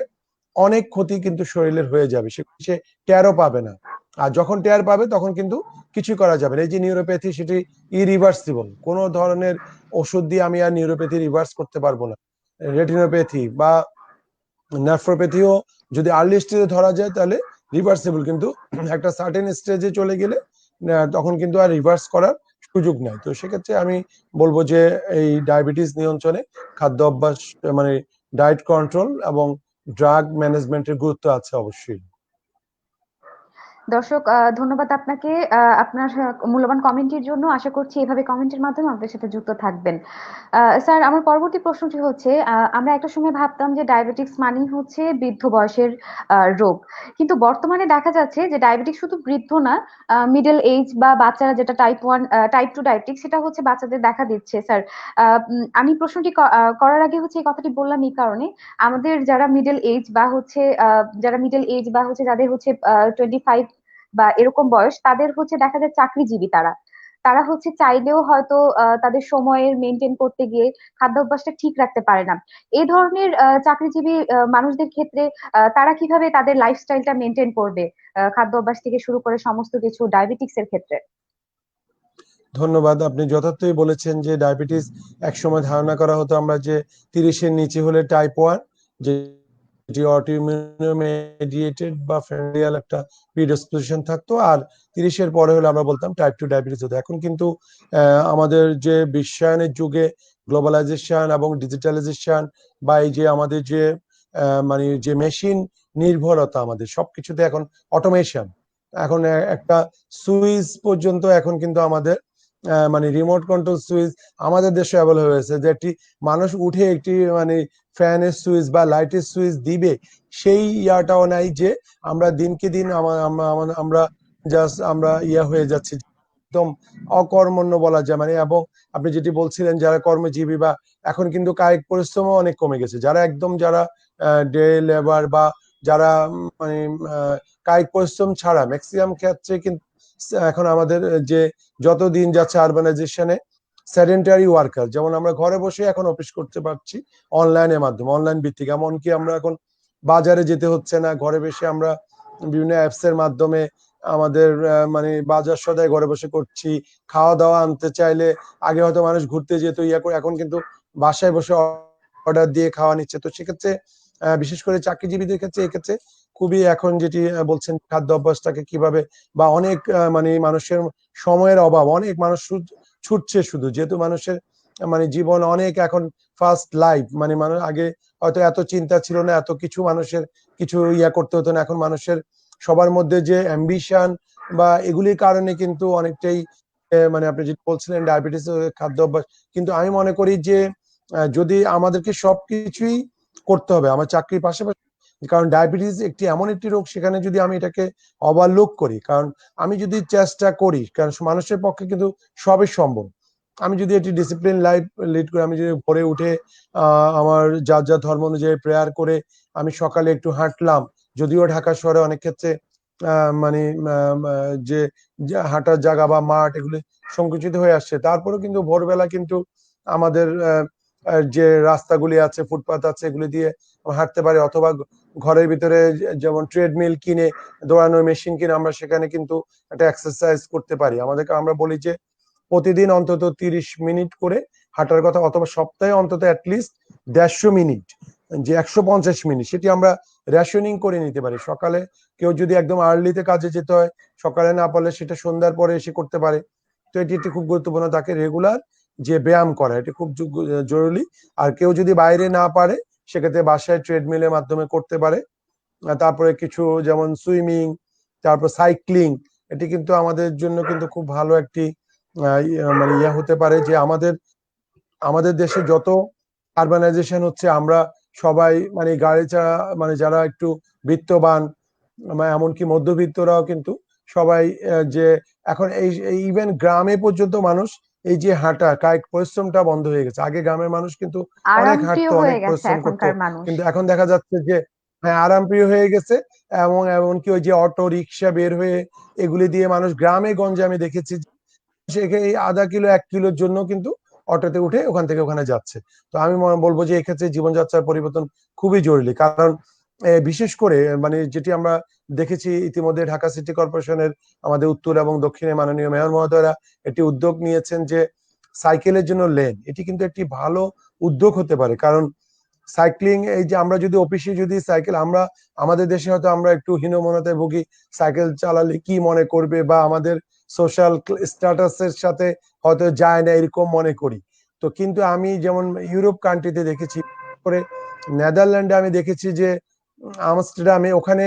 অনেক ক্ষতি কিন্তু শরীরের হয়ে যাবে, সে টেরও পাবে না। আর যখন টের পাবে তখন কিন্তু কিছু করা যাবে না। এই যে নিউরোপ্যাথি, সেটি ইরিভার্সিবল, কোনো ধরনের ওষুধ দিয়ে আমি আর নিউরোপ্যাথি রিভার্স করতে পারবো না। রেটিনোপ্যাথি বা নেফ্রোপ্যাথিও যদি আর্লি স্টেজে ধরা যায় তাহলে রিভার্সিবল, কিন্তু একটা সার্টেন স্টেজে চলে গেলে তখন কিন্তু আর রিভার্স করার সুযোগ নাই। তো সেক্ষেত্রে আমি বলবো যে এই ডায়াবেটিস নিয়ন্ত্রণে খাদ্য অভ্যাস, মানে ডায়েট কন্ট্রোল এবং ড্রাগ ম্যানেজমেন্টের গুরুত্ব আছে অবশ্যই। দর্শক, ধন্যবাদ আপনাকে আপনার মূল্যবান কমেন্টের জন্য। আশা করছি এভাবে কমেন্টের মাধ্যমে আমাদের সাথে যুক্ত থাকবেন। স্যার, আমার পরবর্তী প্রশ্নটি হচ্ছে, আমরা একটা সময় ভাবতাম যে ডায়াবেটিক্স মানেই হচ্ছে বৃদ্ধ বয়সের রোগ, কিন্তু বর্তমানে দেখা যাচ্ছে যে ডায়াবেটিক্স শুধু বৃদ্ধ না, মিডল এজ বা বাচ্চারা, যেটা টাইপ 1 টাইপ 2 ডায়াবেটিক্স, সেটা হচ্ছে বাচ্চাদের দেখা দিচ্ছে। স্যার, আমি প্রশ্নটি করার আগে হচ্ছে এই কথাটি বললাম এই কারণে, আমাদের যারা মিডল এজ বা হচ্ছে যাদের হচ্ছে 25 বা এরকম বয়স, তাদের হচ্ছে দেখা যায় চাকরিজীবী, তারা তারা হচ্ছে চাইলেও হয়তো তাদের সময়ের মেনটেন করতে গিয়ে খাদ্যাভ্যাসটা ঠিক রাখতে পারে না। এই ধরনের চাকরিজীবী মানুষদের ক্ষেত্রে তারা কিভাবে তাদের লাইফস্টাইলটা মেনটেন করবে, খাদ্যাভ্যাস থেকে শুরু করে সমস্ত কিছু ডায়াবেটিক্স এর ক্ষেত্রে? ধন্যবাদ, আপনি যথার্থই বলেছেন যে ডায়াবেটিস একসময় ধারণা করা হতো আমরা যে 30-এর নিচে হলে টাইপ 1, যেটি অটোইমিউন মেডিয়েটেড বা ফ্যামিলিয়াল একটা প্রিডিসপোজিশন থাকতো, আর 30-এর পরে হলে আমরা বলতাম টাইপ 2 ডায়াবেটিস হতো। এখন কিন্তু আমাদের যে বিশ্বায়নের যুগে, গ্লোবালাইজেশন এবং ডিজিটালাইজেশন, বা এই যে আমাদের যে মানে যে মেশিন নির্ভরতা, আমাদের সবকিছুতে এখন অটোমেশন, এখন একটা সুইচ পর্যন্ত এখন কিন্তু আমাদের মানে রিমোট কন্ট্রোল সুইচ আমাদের দেশে অ্যাভেলেবল হয়েছে, যে একটি মানুষ উঠে একটি মানে ফ্যানের সুইচ বা লাইটের সুইচ দিবে, সেই ইয়াটাও নাই যে আমরা দিনকে দিন আমরা জাস্ট আমরা ইয়া হয়ে যাচ্ছি, একদম অকর্মণ্য বলা যায়। মানে এবং আপনি যেটি বলছিলেন যারা কর্মজীবী, বা এখন কিন্তু কায়িক পরিশ্রমও অনেক কমে গেছে, যারা একদম যারা ডে লেবার বা যারা মানে কায়িক পরিশ্রম ছাড়া ম্যাক্সিমাম ক্ষেত্রে কিন্তু এখন আমাদের যে যত দিন যাচ্ছে আরবানাইজেশনে সেডেন্টারি ওয়ার্কার, যেমন আমরা ঘরে বসে এখন অফিস করতে পারছি অনলাইনের মাধ্যমে, অনলাইন ভিত্তিক, এমনকি আমরা এখন বাজারে যেতে হচ্ছে না, ঘরে বসে আমরা বিভিন্ন অ্যাপস এর মাধ্যমে আমাদের মানে বাজার সদাই ঘরে বসে করছি। খাওয়া দাওয়া আনতে চাইলে আগে হয়তো মানুষ ঘুরতে যেত, ইয়া করে, এখন কিন্তু বাসায় বসে অর্ডার দিয়ে খাওয়া নিচ্ছে। তো সেক্ষেত্রে বিশেষ করে চাকরিজীবীদের ক্ষেত্রে এক্ষেত্রে খুবই এখন যেটি বলছেন খাদ্য অভ্যাসটাকে কিভাবে, বা অনেক মানে মানুষের সময়ের অভাব, অনেক মানুষ ছুটছে শুধু, যেহেতু মানুষের মানে জীবন অনেক এখন ফাস্ট লাইফ, মানে মানুষ আগে হয়তো এত চিন্তা ছিল না, এত কিছু মানুষের কিছু ইয়া করতে হতো না, এখন মানুষের সবার মধ্যে যে অ্যাম্বিশন বা এগুলির কারণে কিন্তু অনেকটাই মানে আপনি যেটা বলছিলেন ডায়াবেটিস খাদ্য অভ্যাস, কিন্তু আমি মনে করি যে যদি আমাদেরকে সবকিছুই করতে হবে আমার চাকরির পাশাপাশি, কারণ ডায়াবেটিস একটি এমন একটি রোগ, সেখানে যদি আমি এটাকে ওভারলুক করি, কারণ আমি যদি চেষ্টা করি, কারণ মানুষের পক্ষে কিন্তু সবই সম্ভব, আমি যদি একটি ডিসিপ্লিন লাইফ লিড করি, আমি যদি ভোরে উঠে আমার যার যার ধর্ম অনুযায়ী প্রেয়ার করে আমি সকালে একটু হাঁটলাম, যদিও ঢাকা শহরে অনেক ক্ষেত্রে মানে যে হাঁটার জায়গা বা মাঠ এগুলি সংকুচিত হয়ে আসছে, তারপরেও কিন্তু ভোরবেলা কিন্তু আমাদের যে রাস্তাগুলি আছে, ফুটপাথ আছে, এগুলি দিয়ে হাঁটতে পারি, অথবা ঘরের ভিতরে যেমন ট্রেডমিল কিনে, দৌড়ানোর মেশিন কিনে আমরা সেখানে কিন্তু একটা এক্সারসাইজ করতে পারি। আমাদেরকে আমরা বলি যে প্রতিদিন অন্তত 30 মিনিট করে হাঁটার কথা, অথবা সপ্তাহে অন্তত অ্যাটলিস্ট 150 মিনিট, যে 150 মিনিট, সেটি আমরা রেশনিং করে নিতে পারি। সকালে কেউ যদি একদম আর্লিতে কাজে যেতে হয়, সকালে না পারলে সেটা সন্ধ্যার পরে এসে করতে পারে। তো এটি একটি খুব গুরুত্বপূর্ণ, তাকে রেগুলার যে ব্যায়াম করা, এটি খুব জরুরি। আর কেউ যদি বাইরে না পারে, সেক্ষেত্রে বাসায় ট্রেডমিলের মাধ্যমে করতে পারে। তারপরে কিছু যেমন সুইমিং, তারপর সাইক্লিং, এটি কিন্তু আমাদের জন্য কিন্তু খুব ভালো একটি মানে ইয়া হতে পারে যে আমাদের আমাদের দেশে যত আরবানাইজেশন হচ্ছে আমরা সবাই মানে গাড়ি চালা মানে যারা একটু বিত্তবান এমনকি মধ্যবিত্তরাও কিন্তু সবাই যে এখন এই ইভেন গ্রামে পর্যন্ত মানুষ এই যে হাঁটা কায়িক পরিশ্রমটা বন্ধ হয়ে গেছে। আগে গ্রামের মানুষ কিন্তু অনেক আরামপ্রিয় হাঁটতো, অনেক হয়ে গেছে পরিশ্রম করতো, এখনকার মানুষ। কিন্তু এখন দেখা যাচ্ছে যে হ্যাঁ আরামপ্রিয় হয়ে গেছে। এবং এমনকি ওই যে অটো রিক্সা বের হয়ে এগুলি দিয়ে মানুষ গ্রামে গঞ্জে আমি দেখেছি সেখানে এই আধা কিলো 1 কিলোর জন্য কিন্তু অটোতে উঠে ওখান থেকে ওখানে যাচ্ছে। তো আমি বলবো যে এক্ষেত্রে জীবনযাত্রার পরিবর্তন খুবই জরুরি। কারণ বিশেষ করে মানে যেটি আমরা দেখেছি ইতিমধ্যে ঢাকা সিটি কর্পোরেশনের আমাদের উত্তর এবং দক্ষিণে মাননীয় মেয়র মহোদয়রা একটি উদ্যোগ নিয়েছেন যে সাইকেলের জন্য লেন। এটি কিন্তু একটি ভালো উদ্যোগ হতে পারে। কারণ সাইক্লিং এই যে আমরা যদি অফিসে যদি সাইকেল আমরা আমাদের দেশে হয়তো আমরা একটু হীনমন্যতায় ভুগি, সাইকেল চালালে কি মনে করবে বা আমাদের সোশ্যাল স্ট্যাটাসের সাথে হয়তো যায় না এরকম মনে করি। তো কিন্তু আমি যেমন ইউরোপ কান্ট্রিতে দেখেছি, করে নেদারল্যান্ডে আমি দেখেছি যে আমস্টারডামে ওখানে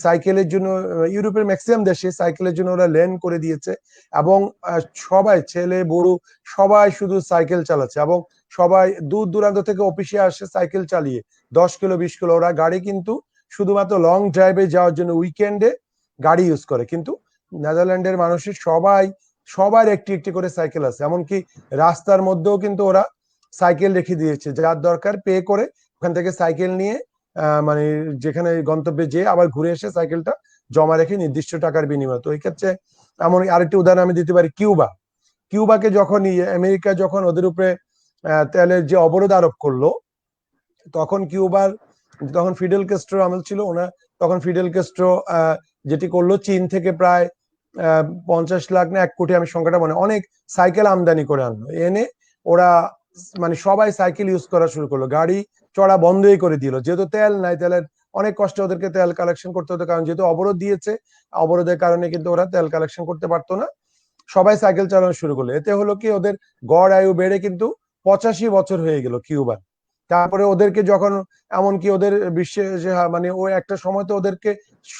সাইকেলের জন্য ইউরোপের ম্যাক্সিমাম দেশে সাইকেলের জন্য ওরা লেন করে দিয়েছে। এবং সবাই ছেলে বুড়ো সবাই শুধু সাইকেল চালাচ্ছে এবং সবাই দূর দূরান্ত থেকে অফিসে আসে সাইকেল চালিয়ে 10 কিলো 20 কিলো। ওরা গাড়ি কিন্তু শুধুমাত্র লং ড্রাইভে যাওয়ার জন্য উইকেন্ডে গাড়ি ইউজ করে। কিন্তু নেদারল্যান্ডের মানুষের সবাই সবার একটি একটি করে সাইকেল আছে। এমনকি রাস্তার মধ্যেও কিন্তু ওরা সাইকেল রেখে দিয়েছে, যার দরকার পে করে ওখান থেকে সাইকেল নিয়ে মানে যেখানে গন্তব্যে যেয়ে আবার ঘুরে এসে সাইকেলটা জমা রেখে নির্দিষ্ট টাকার বিনিময়ে। তো এই ক্ষেত্রে এমন আরেকটি উদাহরণ আমি দিতে পারি, কিউবা। কিউবাকে যখন আমেরিকা যখন ওদের উপরে তেলের যে অবরোধ আরোপ করলো, তখন কিউবার তখন ফিডেল ক্যাস্ট্রো আমল ছিল ওনা, তখন ফিডেল ক্যাস্ট্রো যেটি করলো চীন থেকে প্রায় 50 লাখ না 1 কোটি, আমি সংখ্যাটা মনে, অনেক সাইকেল আমদানি করে আনলো। এনে ওরা মানে সবাই সাইকেল ইউজ করা শুরু করলো, গাড়ি চড়া বন্ধই করে দিল। যেহেতু তেল নাই, তেলের অনেক কষ্টে ওদেরকে তেল কালেকশন করতে হতো, কারণ যেহেতু অবরোধ দিয়েছে, অবরোধের কারণে কিন্তু ওরা তেল কালেকশন করতে পারতো না। সবাই সাইকেল চালানো শুরু করলো। এতে হলো কি ওদের গড় আয়ু বেড়ে কিন্তু 85 বছর হয়ে গেল কিউবার। তারপরে ওদেরকে যখন এমনকি ওদের বিশ্বে যে মানে ওই একটা সময় তো ওদেরকে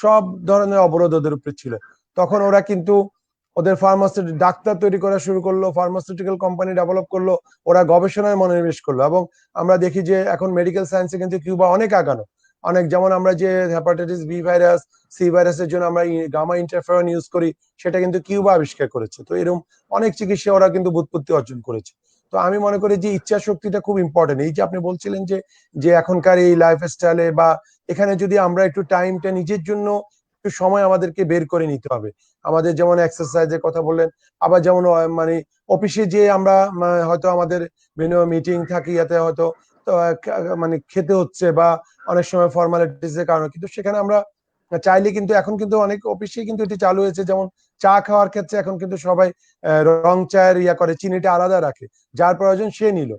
সব ধরনের অবরোধ ওদের উপরে ছিল, তখন ওরা কিন্তু ওদের ফার্মাসিউটিক্যাল ডাক্তার তৈরি করা শুরু করলো, ফার্মাসিউটিক্যাল কোম্পানি ডেভেলপ করলো, ওরা গবেষণায় মনোনিবেশ করলো। এবং আমরা দেখি যে এখন মেডিকেল সায়েন্সে কিন্তু কিউবা অনেক আগানো। অনেক যেমন আমরা যে হেপাটাইটিস বি ভাইরাস সি ভাইরাসের জন্য আমরা গামা ইন্টারফেরন ইউজ করি, সেটা কিন্তু কিউবা আবিষ্কার করেছে। তো এরকম অনেক চিকিৎসা ওরা কিন্তু বুৎপত্তি অর্জন করেছে। তো আমি মনে করি যে ইচ্ছা শক্তিটা খুব ইম্পর্টেন্ট। এই যে আপনি বলছিলেন যে যে এখনকার এই লাইফ স্টাইলে বা এখানে যদি আমরা একটু টাইমটা নিজের জন্য একটু সময় আমাদেরকে বের করে নিতে হবে। আমাদের যেমন এক্সারসাইজের কথা বললেন, আবার যেমন মানে অফিসে যে আমরা হয়তো আমাদের বিভিন্ন মিটিং থাকি, ইয়াতে হয়তো তো মানে খেতে হচ্ছে বা অনেক সময় ফর্মালিটিস এর কারণে, কিন্তু সেখানে আমরা চাইলে কিন্তু এখন কিন্তু অনেক অফিসে কিন্তু এটি চালু হয়েছে। যেমন চা খাওয়ার ক্ষেত্রে এখন কিন্তু সবাই রং চায়ের ইয়া করে, চিনিটা আলাদা রাখে, যার প্রয়োজন সে নিল।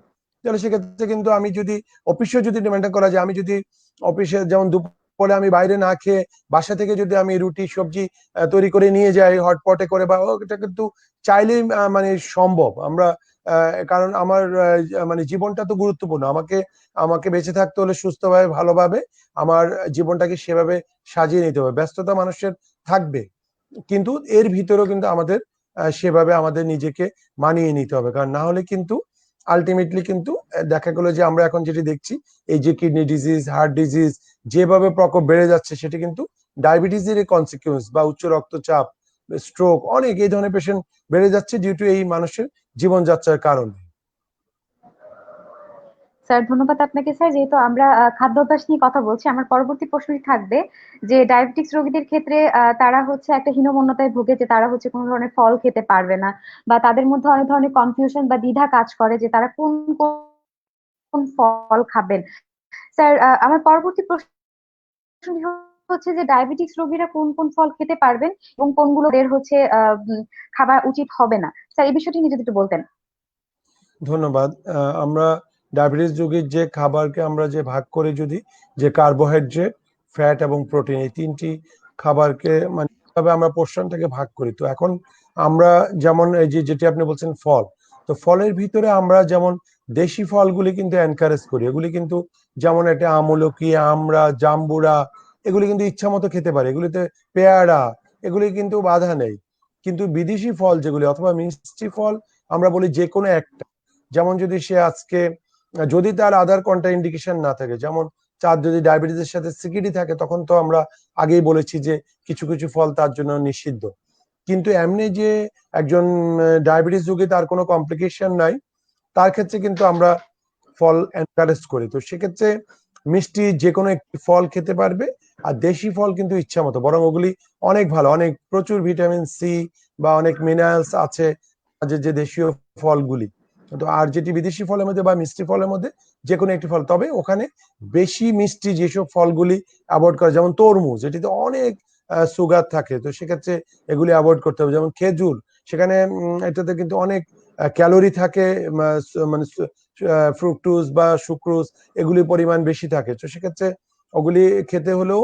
তাহলে সেক্ষেত্রে কিন্তু আমি যদি অফিসে যদি মেনটেন করা যায়, আমি যদি অফিসে যেমন দুপুরে আমি বাইরে না খেয়ে বাসা থেকে যদি আমি রুটি সবজি তৈরি করে নিয়ে যাই হটপটে করে, বা এটা কিন্তু চাইলেই মানে সম্ভব। আমরা কারণ আমার মানে জীবনটা তো গুরুত্বপূর্ণ, আমাকে আমাকে বেঁচে থাকতে হলে সুস্থভাবে ভালোভাবে আমার জীবনটাকে সেভাবে সাজিয়ে নিতে হবে। ব্যস্ততা মানুষের থাকবে, কিন্তু এর ভিতরেও কিন্তু আমাদের সেভাবে আমাদের নিজেকে মানিয়ে নিতে হবে। কারণ না হলে কিন্তু আলটিমেটলি কিন্তু দেখা গেলো যে আমরা এখন যেটি দেখছি, এই যে কিডনি ডিজিজ, হার্ট ডিজিজ যেভাবে প্রকোপ বেড়ে যাচ্ছে, সেটি কিন্তু ডায়াবেটিসের কনসিকুয়েন্স, বা উচ্চ রক্তচাপ, স্ট্রোক, অনেক এই ধরনের পেশেন্ট বেড়ে যাচ্ছে ডিউ টু এই মানুষের জীবনযাত্রার কারণে। স্যার ধন্যবাদ আপনাকে। স্যার যেহেতু আমরা খাদ্যাভ্যাস নিয়ে কথা বলছি, আমার পরবর্তী প্রশ্নটি থাকবে যে ডায়াবেটিক্স রোগীদের ক্ষেত্রে তারা হচ্ছে একটা হীনমন্যতায় ভুগে যে তারা হচ্ছে কোনো ধরনের ফল খেতে পারবে না, বা তাদের মধ্যে অনেক ধরনের কনফিউশন বা দ্বিধা কাজ করে যে তারা কোন কোন ফল খাবেন। স্যার আমার পরবর্তী প্রশ্ন হচ্ছে যে ডায়াবেটিক্স রোগীরা কোন কোন ফল খেতে পারবেন এবং কোনগুলো এর হচ্ছে খাওয়া উচিত হবে না। স্যার এই বিষয়টি নিয়ে যদি একটু বলতেন। ধন্যবাদ। আমরা ডায়াবেটিস রোগীর যে খাবারকে আমরা যে ভাগ করে, যদি যে কার্বোহাইড্রেট, ফ্যাট এবং প্রোটিন, এই তিনটি খাবারকে মানে আমরা পোর্শনটাকে ভাগ করি। তো এখন আমরা যেমন এই যে যেটি আপনি বলছেন ফল, তো ফলের ভিতরে আমরা যেমন দেশি ফলগুলি কিন্তু এনকারেজ করি। এগুলি কিন্তু যেমন এটা আমলকি, আমড়া, জাম্বুরা, এগুলি কিন্তু ইচ্ছা মতো খেতে পারে, এগুলিতে পেয়ারা এগুলি কিন্তু বাধা নেই। কিন্তু বিদেশি ফল যেগুলি অথবা মিষ্টি ফল আমরা বলি যে কোনো একটা, যেমন যদি সে আজকে যদি তার আদার কন্ট্রা ইন্ডিকেশন না থাকে, যেমন তার যদি ডায়াবেটিসের সাথে সিকিডি থাকে, তখন তো আমরা আগেই বলেছি যে কিছু কিছু ফল তার জন্য নিষিদ্ধ। কিন্তু এমনি যে একজন ডায়াবেটিস রোগী তার কোনো কমপ্লিকেশন নাই, তার ক্ষেত্রে কিন্তু আমরা ফল এনকারেজ করি। তো সেক্ষেত্রে মিষ্টি যে কোনো একটি ফল খেতে পারবে, আর দেশি ফল কিন্তু ইচ্ছা মতো, বরং ওগুলি অনেক ভালো, অনেক প্রচুর ভিটামিন সি বা অনেক মিনারেলস আছে যে দেশীয় ফলগুলি। তো আর যেটি বিদেশি ফলের মধ্যে বা মিষ্টি ফলের মধ্যে যে কোনো একটি ফল, তবে ওখানে বেশি মিষ্টি যেসব ফলগুলি অ্যাভয়েড করা, যেমন তরমুজ, এটিতে অনেক সুগার থাকে, তো সেক্ষেত্রে এগুলি অ্যাভয়েড করতে হবে। যেমন খেজুর, সেখানে এটাতে কিন্তু অনেক ক্যালোরি থাকে, মানে ফ্রুকটোজ বা সুক্রোজ এগুলির পরিমাণ বেশি থাকে। তো সেক্ষেত্রে ওগুলি খেতে হলেও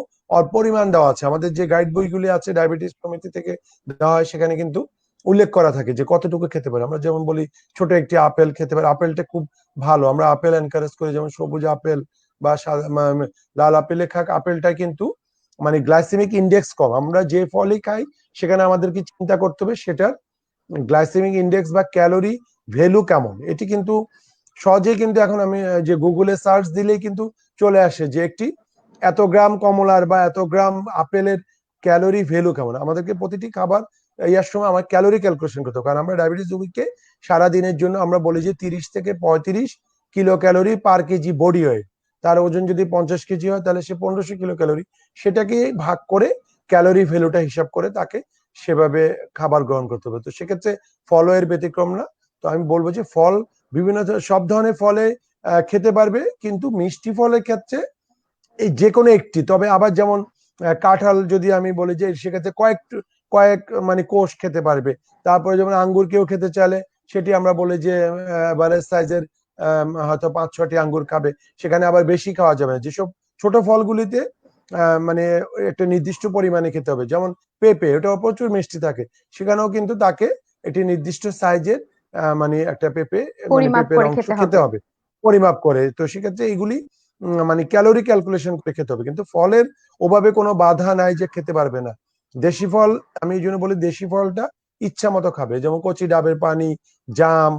পরিমাণ দেওয়া আছে, আমাদের যে গাইড বইগুলি আছে ডায়াবেটিস কমিটি থেকে দেওয়া হয়, সেখানে কিন্তু উল্লেখ করা থাকে যে কতটুকু খেতে পারে। আমরা যেমন বলি ছোট একটি আপেল খেতে পারে, আপেলটা খুব ভালো, আমরা আপেল এনকারেজ করি, যেমন সবুজ আপেল বা লাল আপেলে খাক, আপেলটা কিন্তু মানে গ্লাইসেমিক ইন্ডেক্স কম। আমরা যে ফলই খাই সেখানে আমাদেরকে চিন্তা করতে হবে সেটার গ্লাইসেমিক ইন্ডেক্স বা ক্যালোরি ভ্যালু কেমন। এটি কিন্তু সহজেই কিন্তু এখন আমি যে গুগলে সার্চ দিলেই কিন্তু চলে আসে যে একটি এত গ্রাম কমলার বা এত গ্রাম আপেলের ক্যালোরি ভ্যালু কেমন। আমাদেরকে প্রতিটি খাবার ইয়ার সময় আমার ক্যালোরি ক্যালকুলেশন করতে হবে, কারণ আমরা ডায়াবেটিস রোগীকে সারা দিনের জন্য আমরা বলি যে 30 থেকে 35 kilo calorie per KG body weight. তার ওজন যদি 50 কেজি হয় তাহলে সে 1500 কিলো ক্যালোরি, সেটাকে ভাগ করে ক্যালোরি ভ্যালুটা হিসাব করে তাকে সেভাবে খাবার গ্রহণ করতে হবে। তো সেক্ষেত্রে ফলও এর ব্যতিক্রম না। তো আমি বলবো যে ফল বিভিন্ন সব ধরনের ফলে খেতে পারবে, কিন্তু মিষ্টি ফলের ক্ষেত্রে এই যে কোনো একটি, তবে আবার যেমন কাঁঠাল যদি আমি বলি যে সেক্ষেত্রে কয়েক কয়েক মানে কোষ খেতে পারবে। তারপরে যেমন আঙ্গুর কেউ খেতে চাইলে সেটি আমরা বলি যে এভারেজ সাইজের হয়তো 5-6টি আঙ্গুর খাবে, সেখানে আবার বেশি খাওয়া যাবে না। যেসব ছোট ফলগুলিতে মানে একটা নির্দিষ্ট পরিমাণে খেতে হবে, যেমন পেঁপে, ওটাও প্রচুর মিষ্টি থাকে, সেখানেও কিন্তু তাকে একটি নির্দিষ্ট সাইজের মানে একটা পেঁপে মানে পরিমাপ পেঁপের করে অংশ খেতে খেতে হবে। হবে পরিমাপ করে। তো সেক্ষেত্রে এগুলি মানে ক্যালোরি ক্যালকুলেশন করে খেতে হবে, কিন্তু ফলের ওভাবে কোনো বাধা নাই যে খেতে পারবে না। দেশি ফল আমি এই জন্য বলি দেশি ফলটা ইচ্ছা মতো খাবে, যেমন কচি ডাবের পানি, জাম,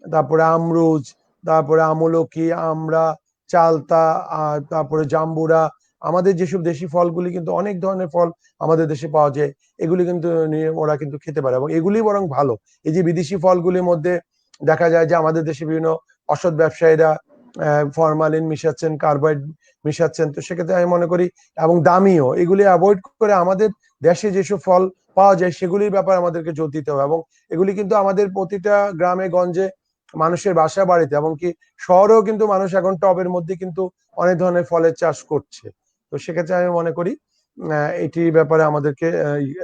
তারপরে আমরুজ, তারপরে আমলকি, আমড়া, চালতা, আর তারপরে জাম্বুরা। আমাদের যেসব দেশি ফলগুলি কিন্তু অনেক ধরনের ফল আমাদের দেশে পাওয়া যায়, এগুলি কিন্তু ওরা কিন্তু খেতে পারে, এবং এগুলি বরং ভালো। এই যে বিদেশি ফলগুলির মধ্যে দেখা যায় যে আমাদের দেশে বিভিন্ন অসৎ ব্যবসায়ীরা ফরমালিন মিশাচ্ছেন, কার্বাইড মিশাচ্ছেন। তো সেক্ষেত্রে আমি মনে করি, এবং দামিও, এগুলি অ্যাভয়েড করে আমাদের দেশে যেসব ফল পাওয়া যায় সেগুলির ব্যাপারে আমাদেরকে জোর দিতে হবে। এবং এগুলি কিন্তু আমাদের প্রতিটা গ্রামে গঞ্জে মানুষের বাসা বাড়িতে, এমনকি শহরেও কিন্তু মানুষ এখন টবের মধ্যে কিন্তু অনেক ধরনের ফলের চাষ করছে। তো সেক্ষেত্রে আমি মনে করি এটির ব্যাপারে আমাদেরকে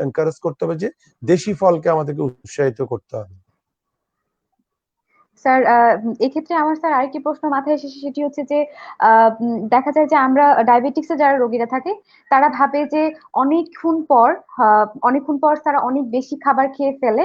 এনকারেজ করতে হবে যে দেশি ফলকে আমাদেরকে উৎসাহিত করতে হবে। স্যার, এক্ষেত্রে আমার স্যার আরেকটি প্রশ্ন মাথায় এসেছে, সেটি হচ্ছে যে দেখা যায় যে আমরা ডায়াবেটিক্সে যারা রোগীরা থাকে তারা ভাবে যে অনেকক্ষণ পর তারা অনেক বেশি খাবার খেয়ে ফেলে।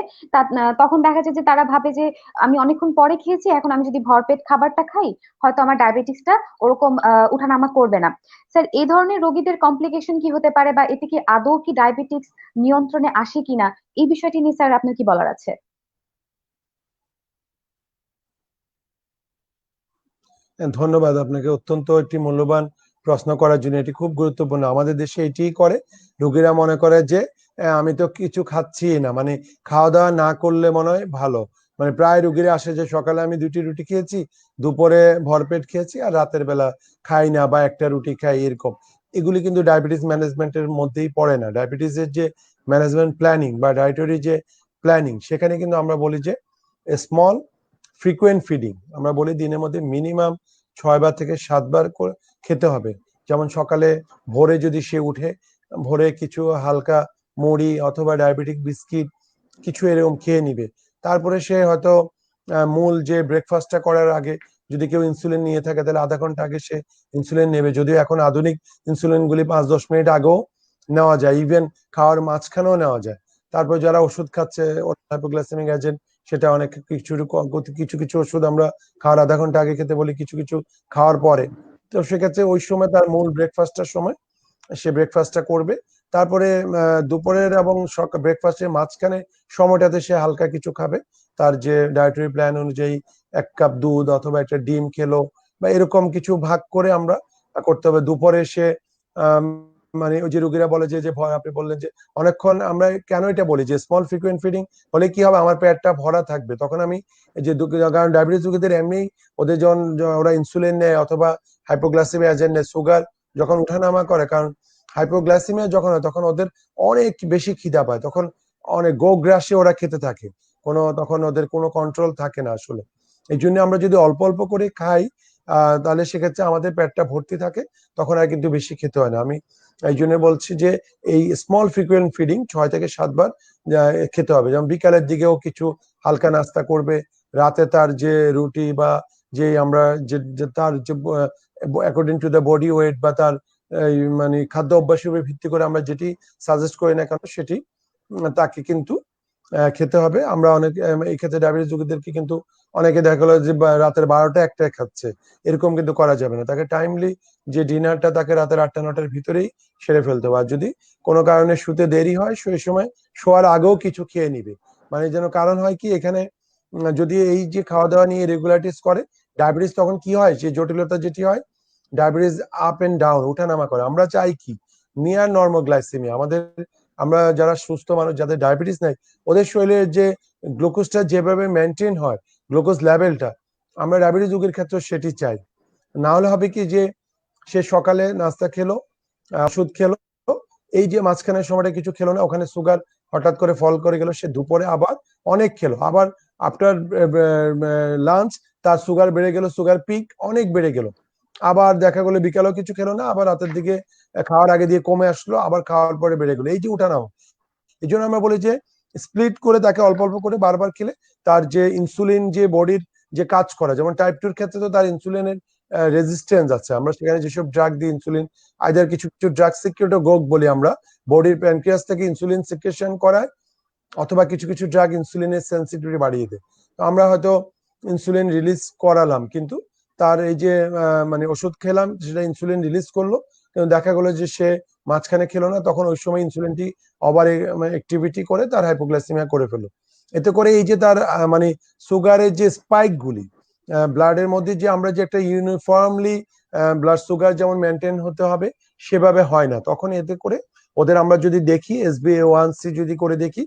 তখন দেখা যায় যে তারা ভাবে যে আমি অনেকক্ষণ পরে খেয়েছি, এখন আমি যদি ভরপেট খাবারটা খাই হয়তো আমার ডায়াবেটিক্সটা ওরকম উঠানামা করবে না। স্যার, এই ধরনের রোগীদের কমপ্লিকেশন কি হতে পারে, বা এতে কি আদৌ কি ডায়াবেটিক্স নিয়ন্ত্রণে আসে কিনা, এই বিষয়টি নিয়ে স্যার আপনার কি বলার আছে? ধন্যবাদ আপনাকে অত্যন্ত একটি মূল্যবান প্রশ্ন করার জন্য। এটি খুব গুরুত্বপূর্ণ। আমাদের দেশে এটিই করে, রোগীরা মনে করে যে আমি তো কিছু খাচ্ছি না, মানে খাওয়া দাওয়া না করলে মনে হয় ভালো। মানে প্রায় রোগীরা আসে যে সকালে আমি 2টি রুটি খেয়েছি, দুপুরে ভরপেট খেয়েছি, আর রাতের বেলা খাই না বা একটা রুটি খাই, এরকম। এগুলি কিন্তু ডায়াবেটিস ম্যানেজমেন্টের মধ্যেই পড়ে না। ডায়াবেটিসের যে ম্যানেজমেন্ট প্ল্যানিং বা ডায়েটরি যে প্ল্যানিং, সেখানে কিন্তু আমরা বলি যে স্মল ফ্রিকুয়েন্ট ফিডিং, আমরা বলি দিনের মধ্যে মিনিমাম 6 বার থেকে 7 বার করে খেতে হবে। যেমন সকালে ভোরে যদি সে উঠে, ভোরে কিছু হালকা মুড়ি অথবা ডায়াবেটিক বিস্কিট কিছু এরকম খেয়ে নিবে। তারপরে সে হয়তো মূল যে ব্রেকফাস্টটা করার আগে যদি কেউ ইনসুলিন নিয়ে থাকে তাহলে আধা ঘন্টা আগে সে ইনসুলিন নেবে, যদিও এখন আধুনিক ইনসুলিন গুলি 5-10 মিনিট আগেও নেওয়া যায়, ইভেন খাওয়ার মাঝখানেও নেওয়া যায়। তারপর যারা ওষুধ খাচ্ছে হাইপোগ্লাইসেমিক এজেন্ট, সেটা অনেক কিছু কিছু কিছু ওষুধ আমরা খাওয়ার আধা ঘন্টা আগে খেতে বলি, কিছু কিছু খাওয়ার পরে। তো সেক্ষেত্রে ওই সময় তার মূল ব্রেকফাস্টের সময় সে ব্রেকফাস্টটা করবে। তারপরে দুপুরের এবং ব্রেকফাস্টের মাঝখানে সময়টাতে সে হালকা কিছু খাবে। তার যে ডায়েটারি প্ল্যান অনুযায়ী 1 কাপ দুধ অথবা একটা ডিম খেলো বা এরকম কিছু ভাগ করে আমরা করতে হবে। দুপুরে সে মানে ওই যে রোগীরা বলে যে ভয়, আপনি বললেন যে অনেকক্ষণ আমরা কেন এটা বলি যে স্মল ফ্রিকোয়েন্ট ফিডিং হলে কি হবে, আমার পেটটা ভরা থাকবে, তখন আমি এই যে কারণ ডায়াবেটিস রোগীদের এমনি ওদের যখন ওরা ইনসুলিন নেয় অথবা হাইপোগ্লাইসেমিয়া এজেন্ট নেয়, সুগার যখন উঠানামা করে, কারণ হাইপোগ্লাইসেমিয়া যখন হয় তখন ওদের অনেক বেশি খিদা পায়, তখন অনেক গোগ্রাসে ওরা খেতে থাকে, তখন ওদের কোনো কন্ট্রোল থাকে না আসলে। এই জন্য আমরা যদি অল্প অল্প করে খাই তাহলে সেক্ষেত্রে আমাদের পেটটা ভর্তি থাকে, তখন আর কিন্তু বেশি খেতে হয় না। আমি এই জন্য বলছি যে এই স্মল ফ্রিকুয়েন্ট ফিডিং 6 থেকে 7 বার খেতে হবে। যেমন বিকালের দিকেও কিছু হালকা নাস্তা করবে, রাতে তার যে রুটি বা যে আমরা যে তার যে according to the body weight বা তার মানে খাদ্য অভ্যাসের উপর ভিত্তি করে আমরা যেটি সাজেস্ট করি না কেন সেটি তাকে কিন্তু খেতে হবে। আমরা অনেক এই ক্ষেত্রে ডায়াবেটিস রোগীদেরকে কিন্তু অনেকে দেখা গেলো যে রাতের 12টা 1টায় খাচ্ছে, এরকম কিন্তু করা যাবে না। তাকে টাইমলি যে ডিনারটা তাকে রাতের 8টা 9টার ভিতরেই সেরে ফেলতে হবে। আর যদি কোনো কারণে শুতে দেরি হয় সেই সময় শোয়ার আগেও কিছু খেয়ে নিবে, মানে যেন কারণ হয় কি এখানে যদি এই যে খাওয়া দাওয়া নিয়ে রেগুলারিটিস করে ডায়াবেটিস, তখন কি হয় যে জটিলতা যেটি হয়, ডায়াবেটিস আপ এন্ড ডাউন উঠানামা করে। আমরা চাই কি নিয়ার নর্মাল গ্লাইসেমিয়া, আমরা যারা সুস্থ মানুষ যাদের ডায়াবেটিস নাই ওদের শরীরের যে গ্লুকোজটা যেভাবে মেনটেন হয় গ্লুকোজ লেভেলটা, আমরা ডায়াবেটিস রোগীর ক্ষেত্রে সেটি চাই। না হলে হবে কি যে সে সকালে নাস্তা খেলো, ওষুধ খেলো, এই যে মাঝখানে সময়টা কিছু খেলো না, ওখানে সুগার হঠাৎ করে ফল করে গেল, সে দুপুরে আবার অনেক খেলো, আবার আফটার লাঞ্চ তার সুগার বেড়ে গেল, সুগার পিক অনেক বেড়ে গেল, আবার দেখা গেলো বিকালেও কিছু খেলো না, আবার রাতের দিকে খাওয়ার আগে দিয়ে কমে আসলো, আবার খাওয়ার পরে বেড়ে গেলো, এই যে উঠানামা। এই জন্য আমরা বলি যে স্প্লিট করে তাকে অল্প অল্প করে বারবার খেলে তার যে ইনসুলিন যে বডির যে কাজ করা, যেমন টাইপ 2 এর ক্ষেত্রে তো তার ইনসুলিনের রেজিস্ট্যান্স আছে, আমরা সেখানে যেসব ড্রাগ দিই ইনসুলিন আইদার কিছু কিছু ড্রাগ সিক্রেটোগোগ বলি আমরা, বডির প্যানক্রিয়াস থেকে ইনসুলিন সিক্রেশন করায়, অথবা কিছু কিছু ড্রাগ ইনসুলিনের সেন্সিটিভিটি বাড়িয়ে দেয়। তো আমরা হয়তো ইনসুলিন রিলিজ করালাম কিন্তু তার এই যে মানে ওষুধ খেলাম সেটা ইনসুলিন রিলিজ করলো, কিন্তু দেখা গেলো যে সে মাঝখানে খেলো না, তখন ওই সময় ইনসুলিনটি ওভার অ্যাক্টিভিটি করে তার হাইপোগ্লাইসেমিয়া করে ফেললো। এতে করে এই যে তার মানে সুগারের যে স্পাইক গুলি ব্লাডের মধ্যে, যে আমরা যে একটা ইউনিফর্মলি ব্লাড সুগার যেমন মেনটেন হতে হবে সেভাবে হয় না, তখন এতে করে ওদের আমরা যদি দেখি SbA1c যদি করে দেখি,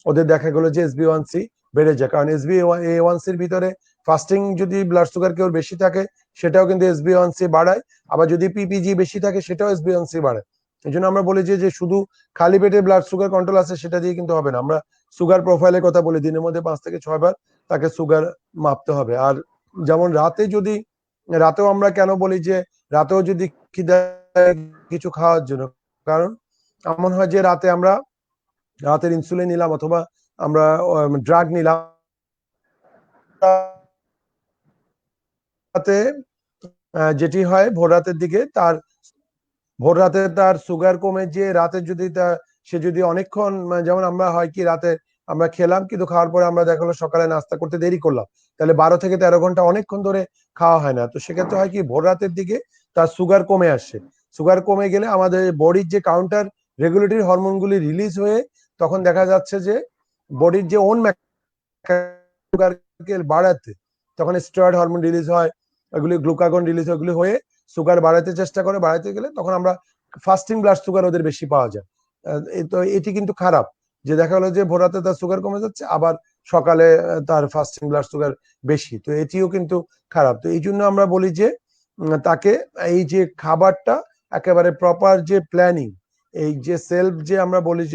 ওদের দেখা গেলো যে SbA1c বেড়ে যায়, কারণ SbA1c-র ভিতরে ফাস্টিং যদি ব্লাড সুগার কেউ বেশি থাকে সেটাও কিন্তু SbA1c বাড়ায়, আবার যদি PPG বেশি থাকে সেটাও SbA1c বাড়ায়। এই জন্য আমরা বলি যে শুধু খালি পেটে ব্লাড সুগার কন্ট্রোল আছে সেটা দিয়ে কিন্তু হবে না, আমরা সুগার প্রোফাইলের কথা বলি, দিনের মধ্যে 5 থেকে 6 বার তাকে সুগার মাপতে হবে। আর যেমন রাতেও আমরা কেন বলি যে রাতেও যদি খিদে কিছু খাওয়ার জন্য, কারণ এমন হয় যে রাতের ইনসুলিন নিলাম অথবা আমরা ড্রাগ নিলাম, রাতে যেটি হয় ভোর রাতের দিকে ভোর রাতে তার সুগার কমে, যে রাতে যদি সে যদি অনেকক্ষণ যেমন আমরা হয় কি রাতে আমরা খেলাম কিন্তু খাওয়ার পরে আমরা দেখলো সকালে নাস্তা করতে দেরি করলাম, তাহলে 12 থেকে 13 ঘন্টা অনেকক্ষণ ধরে খাওয়া হয় না, তো সেক্ষেত্রে হয় কি ভোর রাতের দিকে তার সুগার কমে আসে। সুগার কমে গেলে আমাদের বডির যে কাউন্টার রেগুলেটরি হরমোনগুলি রিলিজ হয়ে তখন দেখা যাচ্ছে যে বডির যে ওন সুগারকে বাড়াতে, তখন স্টেরয়েড হরমোন রিলিজ হয়, এগুলি গ্লুকাগন রিলিজ হয়, এগুলি হয়ে সুগার বাড়াতে চেষ্টা করে, বাড়াতে গেলে তখন আমরা ফাস্টিং ব্লাড সুগার ওদের বেশি পাওয়া যায়। তো এটি কিন্তু খারাপ, যে দেখা গেলো যে ভোর রাতে তার সুগার কমে যাচ্ছে আবার সকালে তার ফাস্টিং ব্লাড সুগার বেশি, তো এটিও কিন্তু খারাপ। তো এই জন্য আমরা বলি যে তাকে এই যে খাবারটা একেবারে প্রপার যে প্ল্যানিং, এই যে সেলফ যে আমরা বলি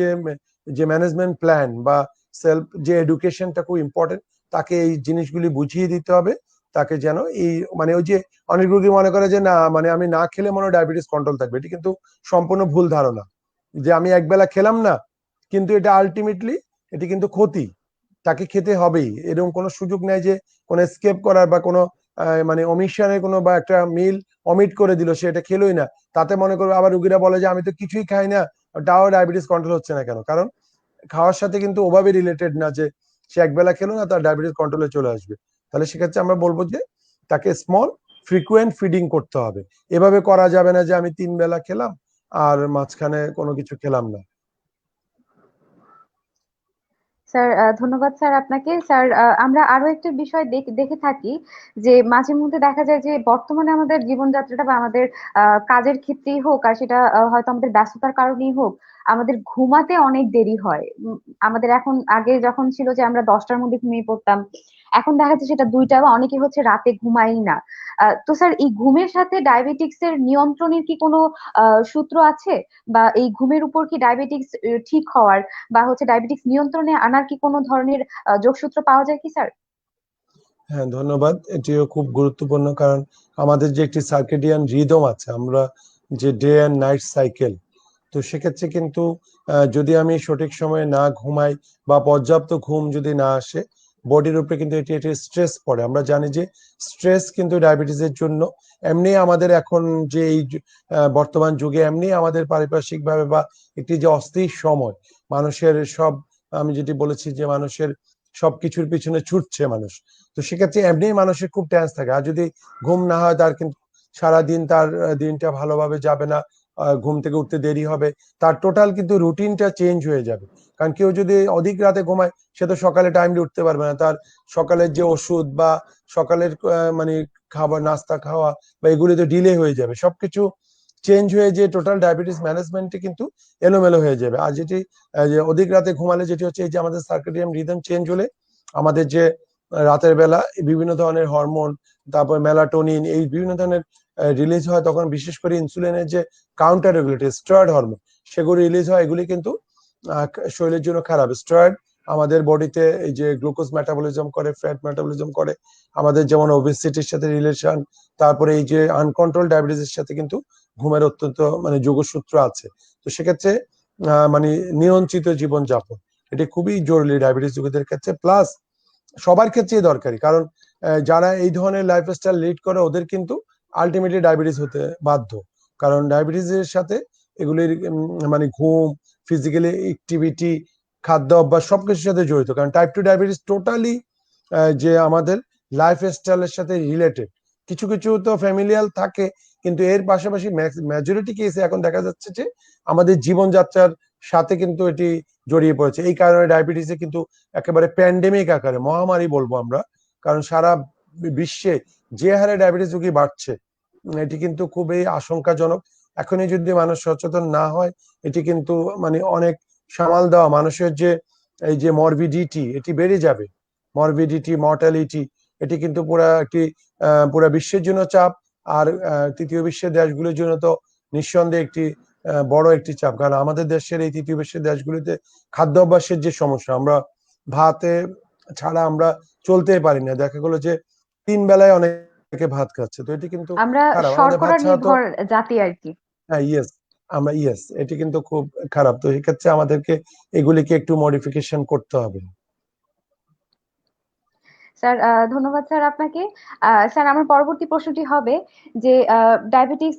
যে ম্যানেজমেন্ট প্ল্যান বা সেলফ যে এডুকেশনটা খুব ইম্পর্টেন্ট, তাকে এই জিনিসগুলি বুঝিয়ে দিতে হবে তাকে, যেন এই মানে ওই যে অনেক রোগী মনে করে যে না মানে আমি না খেলে মনে ডায়াবেটিস কন্ট্রোল থাকবে, এটি কিন্তু সম্পূর্ণ ভুল ধারণা, যে আমি একবেলা খেলাম না কিন্তু এটা আলটিমেটলি এটি কিন্তু ক্ষতি, তাকে খেতে হবেই, এরকম কোনো সুযোগ নেই যে কোনো স্কেপ করার বা কোনো মানে অমিশনের কোনো বা একটা মিল অমিট করে দিল সে এটা খেলোই না, তাতে মনে করবে আবার রুগীরা বলে যে আমি তো কিছুই খাই না তাও ডায়াবেটিস কন্ট্রোল হচ্ছে না কেন, কারণ খাওয়ার সাথে কিন্তু ওভাবে রিলেটেড না যে সে একবেলা খেলো না তার ডায়াবেটিস কন্ট্রোলে চলে আসবে। তাহলে সেক্ষেত্রে আমরা বলবো যে তাকে স্মল ফ্রিকুয়েন্ট ফিডিং করতে হবে, এভাবে করা যাবে না যে আমি 3 বেলা খেলাম আর মাঝখানে কোনো কিছু খেলাম না। স্যার ধন্যবাদ স্যার আপনাকে। স্যার আমরা আরো একটা বিষয় দেখে থাকি যে মাঝে মধ্যে দেখা যায় যে বর্তমানে আমাদের জীবনযাত্রাটা বা আমাদের কাজের ক্ষেত্রেই হোক আর সেটা হয়তো আমাদের ব্যস্ততার কারণেই হোক, আমাদের ঘুমাতে অনেক দেরি হয়। আমাদের এখন আগে যখন ছিল যে আমরা 10টার মধ্যে ঘুমিয়ে পড়তাম, এখন দেখা যাচ্ছে সেটা 2টা বা অনেকে হচ্ছে রাতে ঘুমায়ই না। তো স্যার এই ঘুমের সাথে ডায়াবেটিক্স এর নিয়ন্ত্রণের কি কোনো সূত্র আছে, বা এই ঘুমের উপর কি ডায়াবেটিক্স ঠিক হওয়ার বা হচ্ছে ডায়াবেটিক্স নিয়ন্ত্রণে আনার কি কোনো ধরনের যোগসূত্র পাওয়া যায় কি স্যার? হ্যাঁ, ধন্যবাদ। এটিও খুব গুরুত্বপূর্ণ, কারণ আমাদের যে একটি সার্কেডিয়ান রিদম আছে, আমরা যে ডে অ্যান্ড নাইট সাইকেল, তো সেক্ষেত্রে কিন্তু যদি আমি সঠিক সময়ে না ঘুমাই বা পর্যাপ্ত ঘুম যদি না আসে, বডির উপরে কিন্তু এটি এটি স্ট্রেস পড়ে। আমরা জানি যে স্ট্রেস কিন্তু ডায়াবেটিসের জন্য এমনি আমাদের এখন যে এই বর্তমান যুগে এমনি আমাদের পারিপার্শ্বিক ভাবে বা একটি যে অস্থির সময়, মানুষের সব, আমি যেটি বলেছি যে মানুষের সবকিছুর পিছনে ছুটছে মানুষ, তো সেক্ষেত্রে এমনি মানুষের খুব টেন্স থাকে। আর যদি ঘুম না হয়, তার কিন্তু সারাদিন তার দিনটা ভালোভাবে যাবে না, ঘুম থেকে উঠতে দেরি হবে, তার টোটাল কিন্তু রুটিনটা চেঞ্জ হয়ে যাবে। কারণ কেউ যদি অধিক রাতে ঘুমায়, সে তো সকালে টাইমলি উঠতে পারবে না, তার সকালের যে ওষুধ বা সকালের মানে খাবার নাস্তা খাওয়া বা এগুলি তো ডিলে হয়ে যাবে, সবকিছু চেঞ্জ হয়ে যে টোটাল ডায়াবেটিস ম্যানেজমেন্টে কিন্তু এলোমেলো হয়ে যাবে। আর যেটি যে অধিক রাতে ঘুমালে যেটি হচ্ছে, এই যে আমাদের সার্কেডিয়ান রিদম চেঞ্জ হলে আমাদের যে রাতের বেলা বিভিন্ন ধরনের হরমোন, তারপর মেলাটোনিন, এই বিভিন্ন ধরনের রিলিজ হয়, তখন বিশেষ করে ইনসুলিনের যে কাউন্টার রেগুলেটর স্টেরয়েড হরমোন, সেগুলো রিলিজ হয়। এগুলি কিন্তু আহ, শরীরের জন্য খারাপ। স্টেরয়েড আমাদের বডিতে এই যে গ্লুকোজ মেটাবলিজম করে, ফ্যাট মেটাবলিজম করে, আমাদের যেমন ওবেসিটির সাথে রিলেশন, তারপরে এই যে আনকন্ট্রোল ডায়াবেটিসের সাথে কিন্তু ঘুমের অত্যন্ত মানে যোগসূত্র আছে। তো সেক্ষেত্রে মানে নিয়ন্ত্রিত জীবনযাপন এটি খুবই জরুরি ডায়াবেটিস রোগীদের ক্ষেত্রে, প্লাস সবার ক্ষেত্রেই দরকারি। কারণ যারা এই ধরনের লাইফস্টাইল লিড করে, ওদের কিন্তু আলটিমেটলি ডায়াবেটিস হতে বাধ্য। কারণ ডায়াবেটিসের সাথে এগুলির মানে ঘুম, ফিজিক্যালি অ্যাক্টিভিটি, খাদ্য অভ্যাস সবকিছুর সাথে জড়িত। কারণ টাইপ 2 ডায়াবেটিস টোটালি যে আমাদের লাইফস্টাইলের সাথে রিলেটেড। কিছু কিছু তো ফ্যামিলিয়াল থাকে, কিন্তু এর পাশাপাশি মেজরিটি কেসে এখন দেখা যাচ্ছে যে আমাদের জীবনযাত্রার সাথে কিন্তু এটি জড়িয়ে পড়েছে। এই কারণে ডায়াবেটিসে কিন্তু একেবারে প্যান্ডেমিক আকারে, মহামারী বলবো আমরা, কারণ সারা বিশ্বে যে হারে ডায়াবেটিস রোগী বাড়ছে, এটি কিন্তু খুবই আশঙ্কাজনক। এখনই যদি মানুষ সচেতন না হয়, এটি কিন্তু মানে অনেক সামাল দেওয়া, মানুষের যে এই যে মরবিডিটি, এটি বেড়ে যাবে। মরবিডিটি, মর্টালিটি, এটি কিন্তু পুরা একটি পুরা বিশ্বের জন্য চাপ। আর তৃতীয় বিশ্বের দেশগুলোর জন্য তো নিঃসন্দেহে একটি বড় একটি চাপ। কারণ আমাদের দেশের এই তৃতীয় বিশ্বের দেশগুলিতে খাদ্য অভ্যাসের যে সমস্যা, আমরা ভাতে ছাড়া আমরা চলতেই পারি না। দেখা গেলো যে 3 বেলায় অনেকে ভাত খাচ্ছে, তো এটি কিন্তু আমরা খারাপ। আমাদের ভাত শর্করা ছাড়া তো, নির্ভর জাতি আর কি। হ্যাঁ ইয়েস, আমরা ইয়েস, এটি কিন্তু খুব খারাপ। তো এক্ষেত্রে আমাদেরকে এগুলিকে একটু মডিফিকেশন করতে হবে। স্যার ধন্যবাদ স্যার আপনাকে। স্যার আমার পরবর্তী প্রশ্নটি হবে যে ডায়াবেটিস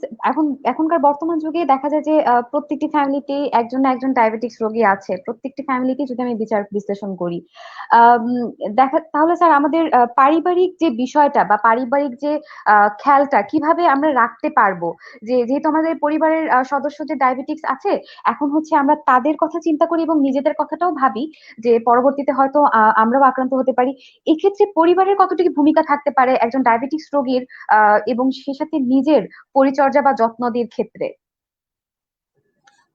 এখনকার বর্তমান যুগে দেখা যায় যে প্রত্যেকটি ফ্যামিলিতে একজন না একজন ডায়াবেটিক্স রোগী আছে, প্রত্যেকটি ফ্যামিলিতে যদি আমি বিচার বিশ্লেষণ করি। আম, তাহলে স্যার আমাদের পারিবারিক যে বিষয়টা বা পারিবারিক যে খেয়ালটা কিভাবে আমরা রাখতে পারবো, যে যেহেতু আমাদের পরিবারের সদস্য যে ডায়াবেটিক্স আছে, এখন হচ্ছে আমরা তাদের কথা চিন্তা করি এবং নিজেদের কথাটাও ভাবি যে পরবর্তীতে হয়তো আমরাও আক্রান্ত হতে পারি। এক্ষেত্রে পরিবারের কতটুকু ভূমিকা থাকতে পারে একজন ডায়াবেটিক্স রোগীর এবং সে সাথে নিজের পরিচর্যা বা যত্নদের ক্ষেত্রে?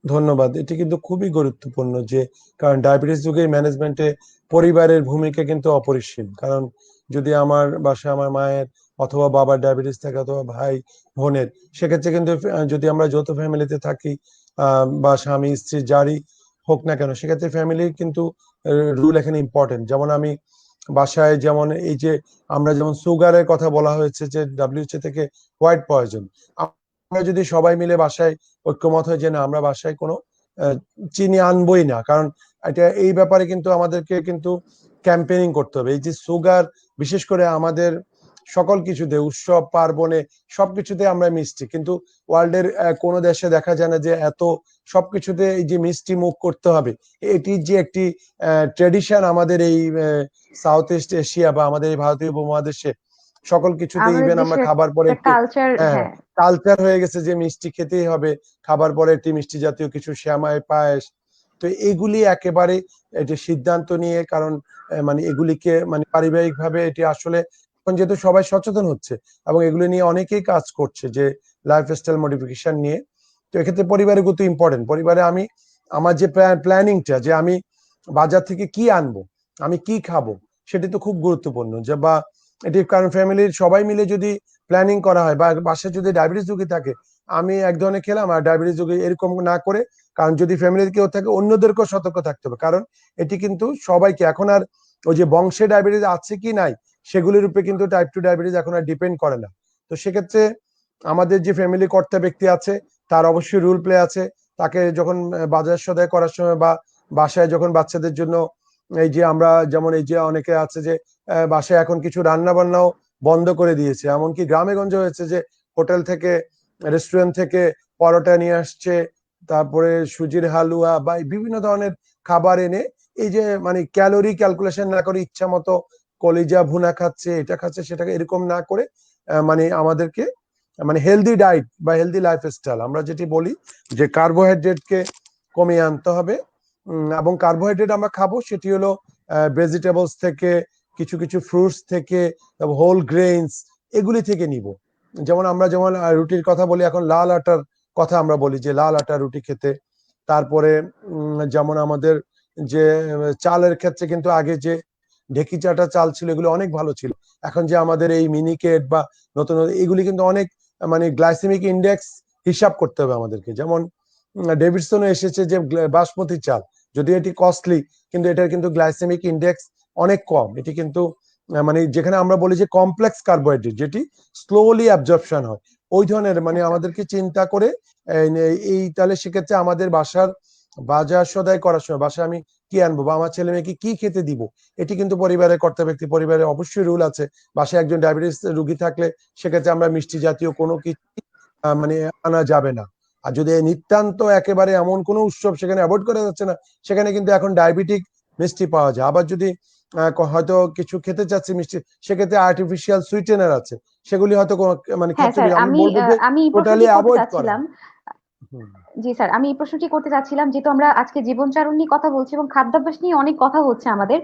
ধন্যবাদ। এটি কিন্তু খুবই গুরুত্বপূর্ণ যে, কারণ ডায়াবেটিস রোগের ম্যানেজমেন্টে পরিবারের ভূমিকা কিন্তু অপরিসীম। কারণ যদি আমার বাসায় আমার মায়ের অথবা বাবার ডায়াবেটিস থাকে, অথবা ভাই বোনের, সেক্ষেত্রে কিন্তু যদি আমরা যৌথ ফ্যামিলিতে থাকি, বা স্বামী স্ত্রী যারই হোক না কেন, সেক্ষেত্রে ফ্যামিলির কিন্তু রুল এখানে ইম্পর্টেন্ট। যেমন আমি বাসায় যেমন এই যে আমরা যেমন সুগারের কথা বলা হয়েছে যে WHO থেকে হোয়াইট পয়জন, আমরা যদি সবাই মিলে বাসায় ঐক্যমত হয় যে না, আমরা বাসায় কোনো আহ, চিনি আনবোই না, কারণ এটা এই ব্যাপারে কিন্তু আমাদেরকে কিন্তু ক্যাম্পেইনিং করতে হবে। এই যে সুগার, বিশেষ করে আমাদের সকল কিছুতে, উৎসব পার্বণে সবকিছুতে আমরা মিষ্টি, কিন্তু ওয়ার্ল্ডের কোনো দেশে দেখা যায় না যে এত সবকিছুতে এই যে মিষ্টি মুখ করতে হবে। এটি যে একটি ট্রেডিশন আমাদের এই সাউথ ইস্ট এশিয়া বা আমাদের এই ভারতীয় উপমহাদেশে, সকল কিছুতে, আমাদের ইভেন আমরা দেশের খাবার পরে একটা একটু, কালচার, হ্যাঁ, হ্যাঁ। কালচার হয়ে গেছে যে মিষ্টি খেতেই হবে, খাবার পরে একটি মিষ্টি জাতীয় কিছু, শ্যামাই, পায়েস। তো এগুলি একেবারে এটি সিদ্ধান্ত নিয়ে, কারণ মানে এগুলিকে মানে পারিবারিক ভাবে এটি আসলে এখন যেহেতু সবাই সচেতন হচ্ছে এবং এগুলি নিয়ে অনেকেই কাজ করছে যে লাইফস্টাইল মডিফিকেশন নিয়ে। তো এক্ষেত্রে পরিবারের গুরুত্ব ইম্পর্টেন্ট। পরিবারে আমি আমার যে প্ল্যানিংটা, যে আমি বাজার থেকে কি আনবো, আমি কি খাবো, সেটি তো খুব গুরুত্বপূর্ণ। যে বা এটি, কারণ ফ্যামিলির সবাই মিলে যদি প্ল্যানিং করা হয়, বা বাসায় যদি ডায়াবেটিস রোগী থাকে, আমি এক ধরনের খেলাম আর ডায়াবেটিস রোগী, এরকম না করে, কারণ যদি ফ্যামিলির কেউ থাকে অন্যদেরকেও সতর্ক থাকতে হবে। কারণ এটি কিন্তু সবাইকে এখন আর ওই যে বংশে ডায়াবেটিস আছে কি নাই সেগুলির উপরে কিন্তু টাইপ 2 ডায়াবেটিস এখন আর ডিপেন্ড করে না। তো সেক্ষেত্রে আমাদের যে ফ্যামিলি কর্তা ব্যক্তি আছে তার অবশ্যই রুল প্লে আছে। তাকে যখন বাজার সদাই করার সময় বা বাসায় যখন বাচ্চাদের জন্য, এই যে আমরা যেমন এই যে অনেকে আছে যে বাসায় এখন কিছু রান্না বান্নাও বন্ধ করে দিয়েছে, এমনকি গ্রামে গঞ্জে হয়েছে যে হোটেল থেকে, রেস্টুরেন্ট থেকে পরোটা নিয়ে আসছে, তারপরে সুজির হালুয়া বা বিভিন্ন ধরনের খাবার এনে, এই যে মানে ক্যালোরি ক্যালকুলেশন না করে ইচ্ছা মতো কলিজা ভুনা খাচ্ছে, এটা খাচ্ছে, সেটাকে, এরকম না করে মানে আমাদেরকে মানে হেলদি ডায়েট বা হেলদি লাইফস্টাইল আমরা যেটি বলি, যে কার্বোহাইড্রেটকে কমিয়ে আনতে হবে। এবং কার্বোহাইড্রেট আমরা খাবো সেটি হলো ভেজিটেবলস থেকে, কিছু কিছু ফ্রুটস থেকে, হোল গ্রেইনস, এগুলি থেকে নিব। যেমন আমরা যেমন রুটির কথা বলি, এখন লাল আটার কথা আমরা বলি যে লাল আটা রুটি খেতে। তারপরে যেমন আমাদের যে চালের ক্ষেত্রে কিন্তু আগে যে ঢেকি চাটা চাল ছিল, এগুলো অনেক ভালো ছিল। এখন যে আমাদের এই মিনিকেট বা নতুন এগুলি কিন্তু অনেক মানে গ্লাইসেমিক ইন্ডেক্স হিসাব করতে হবে আমাদেরকে। যেমন ডেভিডসনে এসেছে যে বাসমতি চাল, যদিও এটি কস্টলি, কিন্তু এটার কিন্তু গ্লাইসেমিক ইন্ডেক্স অনেক কম। এটি কিন্তু মানে যেখানে আমরা বলি যে কমপ্লেক্স কার্বোহাইড্রেট, যেটি স্লোলি অ্যাবজর্পশন হয়, ওই ধরনের মানে আচ্ছা। আমাদেরকে চিন্তা করে এই তাহলে সেক্ষেত্রে আমাদের বাসার বাজার সদাই করার সময় বাসায় আমি কি আনবো বা আমার ছেলে মেয়েকে কি খেতে দিব, এটি কিন্তু পরিবারের কর্তা ব্যক্তি, পরিবারের অবশ্যই রুল আছে। বাসায় একজন ডায়াবেটিস রোগী থাকলে সেক্ষেত্রে আমরা মিষ্টি জাতীয় কোনো কিছু মানে আনা যাবে না। আর যদি নিতান্ত একেবারে এমন কোনো উৎসব সেখানে অ্যাভয়েড করা যাচ্ছে না, সেখানে কিন্তু এখন ডায়াবেটিক মিষ্টি পাওয়া যায়। আবার যদি হয়তো কিছু খেতে চাচ্ছি মিষ্টি, সেক্ষেত্রে আর্টিফিশিয়াল সুইটেনার আছে, সেগুলি হয়তো মানে হ্যাঁ ক্ষেত্রে স্যার, আমি আমি বলবো যে আমি এই টোটালি প্রশ্নটি করতে অ্যাভয়েড করা। চাচ্ছিলাম। হুম। জি স্যার, আমি এই প্রশ্নটি করতে চাচ্ছিলাম, যেহেতু আমরা আজকে জীবনচারণ নিয়ে কথা বলছি এবং খাদ্যাভ্যাস নিয়ে অনেক কথা হচ্ছে আমাদের।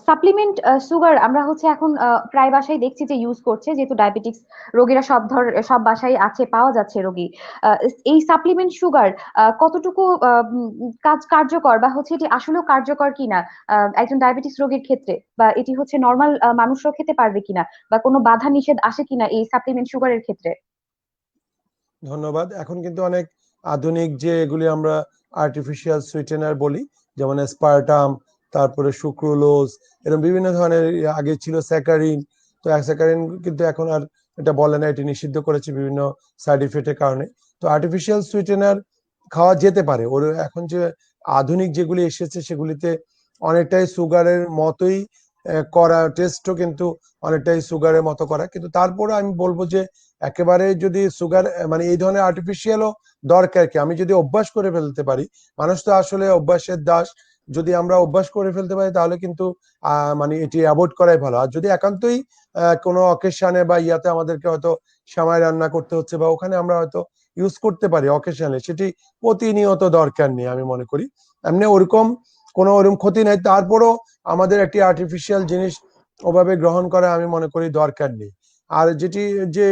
সাপ্লিমেন্ট সুগার আমরা হচ্ছে এখন প্রায় বাসায় দেখছি যে ইউজ করছে, যেহেতু ডায়াবেটিক্স রোগীরা সব বাসায় আছে, পাওয়া যাচ্ছে রোগী। এই সাপ্লিমেন্ট সুগার কতটুকু কার্যকর, বা হচ্ছে এটি আসলেও কার্যকর কিনা একজন ডায়াবেটিস রোগীর ক্ষেত্রে, বা এটি হচ্ছে নর্মাল মানুষরাও খেতে পারবে কিনা, বা কোনো বাধা নিষেধ আসে কিনা এই সাপ্লিমেন্ট সুগারের ক্ষেত্রে? ধন্যবাদ। এখন কিন্তু অনেক আধুনিক যে এগুলি আমরা আর্টিফিশিয়াল সুইটেনার বলি, যেমন স্পার্টাম, তারপরে সুক্রোলোজ, এরকম বিভিন্ন ধরনের, আগে ছিল স্যাকারিন। তো স্যাকারিন কিন্তু এখন আর এটা বলে না, এটি নিষিদ্ধ করেছে বিভিন্ন সাইড ইফেক্টের কারণে। তো আর্টিফিশিয়াল সুইটেনার খাওয়া যেতে পারে। ওর এখন যে আধুনিক যেগুলি এসেছে সেগুলিতে অনেকটাই সুগারের মতোই করা, টেস্টও কিন্তু অনেকটাই সুগারের মতো করা, কিন্তু তারপরে আমি বলবো যে একেবারে যদি সুগার মানে এই ধরনের আর্টিফিশিয়ালও দরকার কি, আমি যদি অভ্যাস করে ফেলতে পারি, মানুষ তো আসলে অভ্যাসের দাস, যদি আমরা অভ্যাস করে ফেলতে পারি তাহলে কিন্তু মানে এটি অ্যাভয়েড করাই ভালো। আর যদি একান্তই কোনো অকেশনে বা ইয়াতে আমাদেরকে হয়তো সেমাই রান্না করতে হচ্ছে, বা ওখানে আমরা হয়তো ইউজ করতে পারি অকেশনে, সেটি প্রতিনিয়ত দরকার নেই আমি মনে করি। এমনি ওরকম কোনো ওরকম ক্ষতি নেই, তারপরও আমাদের একটি আর্টিফিশিয়াল জিনিস ওভাবে গ্রহণ করা আমি মনে করি দরকার নেই। আর যেটি যে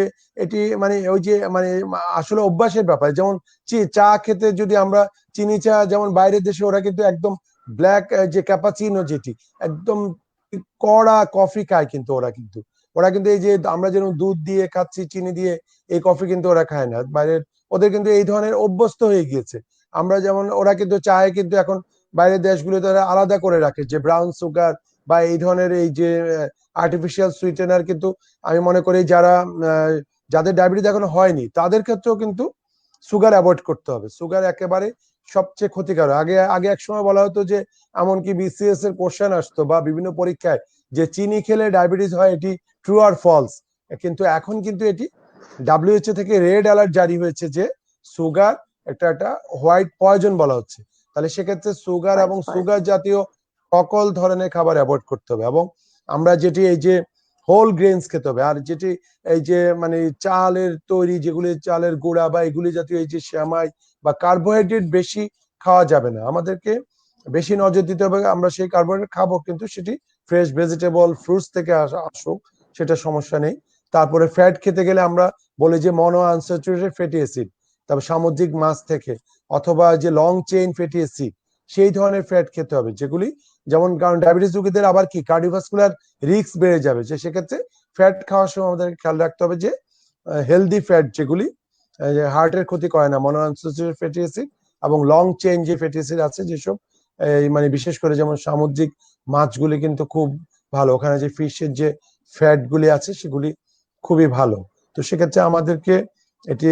এটি মানে ওই যে মানে আসলে অভ্যাসের ব্যাপার। যেমন চা খেতে যদি আমরা চিনি চা, যেমন বাইরের দেশে ওরা কিন্তু একদম ব্ল্যাক যে ক্যাপাচিনো, যেটি একদম কড়া কফি খায়, কিন্তু ওরা কিন্তু এই যে আমরা যেরকম দুধ দিয়ে খাচ্ছি চিনি দিয়ে, এই কফি কিন্তু ওরা খায় না বাইরের। ওদের কিন্তু এই ধরনের অভ্যস্ত হয়ে গিয়েছে। আমরা যেমন, ওরা কিন্তু চায়ে কিন্তু এখন বাইরের দেশগুলোতে ওরা আলাদা করে রাখে যে ব্রাউন সুগার বা এই ধরনের এই যে আর্টিফিশিয়াল সুইটেনার। কিন্তু আমি মনে করি যারা যাদের ডায়াবেটিস এখনো হয়নি তাদের ক্ষেত্রেও কিন্তু সুগার অ্যাভয়েড করতে হবে। সুগার একেবারে সবচেয়ে ক্ষতিকারক। আগে আগে এক সময় বলা হতো যে, এমনকি বিসিএস এর কোশ্চেন আসতো বা বিভিন্ন পরীক্ষায়, যে চিনি খেলে ডায়াবেটিস হয়, এটি ট্রু আর ফলস। কিন্তু এখন কিন্তু এটি ডাব্লিউএইচও থেকে রেড অ্যালার্ট জারি হয়েছে যে সুগার একটা হোয়াইট পয়জন বলা হচ্ছে। তাহলে সেক্ষেত্রে সুগার এবং সুগার জাতীয় সকল ধরনের খাবার অ্যাভয়েড করতে হবে। এবং আমরা যেটি এই যে হোল গ্রেনস খেতে হবে। আর যেটি এই যে মানে চালের তৈরি, যেগুলি চালের গুঁড়া বা এগুলি জাতীয় এই যে সেমাই বা কার্বোহাইড্রেট বেশি খাওয়া যাবে না। আমাদেরকে বেশি নজর দিতে হবে, আমরা সেই কার্বোহাইড্রেট খাবো কিন্তু সেটি ফ্রেশ ভেজিটেবল ফ্রুটস থেকে আসুক, সেটা সমস্যা নেই। তারপরে ফ্যাট খেতে গেলে আমরা বলি যে মনো আনস্যাচুরেটেড ফ্যাটি অ্যাসিড, তারপর সামুদ্রিক মাছ থেকে, অথবা যে লং চেইন ফ্যাটি অ্যাসিড, সেই ধরনের ফ্যাট খেতে হবে যেগুলি, যেমন কারণ ডায়াবেটিস রোগীদের আবার কি কার্ডিওভাস্কুলার রিস্ক বেড়ে যাবে, যে সেক্ষেত্রে ফ্যাট খাওয়ার সময় আমাদের খেয়াল রাখতে হবে যে হেলদি ফ্যাট যেগুলি হার্টের ক্ষতি করে না, মনো আনস্যাচুরেটেড ফ্যাটি অ্যাসিড এবং লং চেইন যে ফ্যাটি অ্যাসিড আছে, যেসব মানে বিশেষ করে যেমন সামুদ্রিক মাছগুলি কিন্তু খুব ভালো, ওখানে যে ফিশের যে ফ্যাট গুলি আছে সেগুলি খুবই ভালো। তো সেক্ষেত্রে আমাদেরকে এটি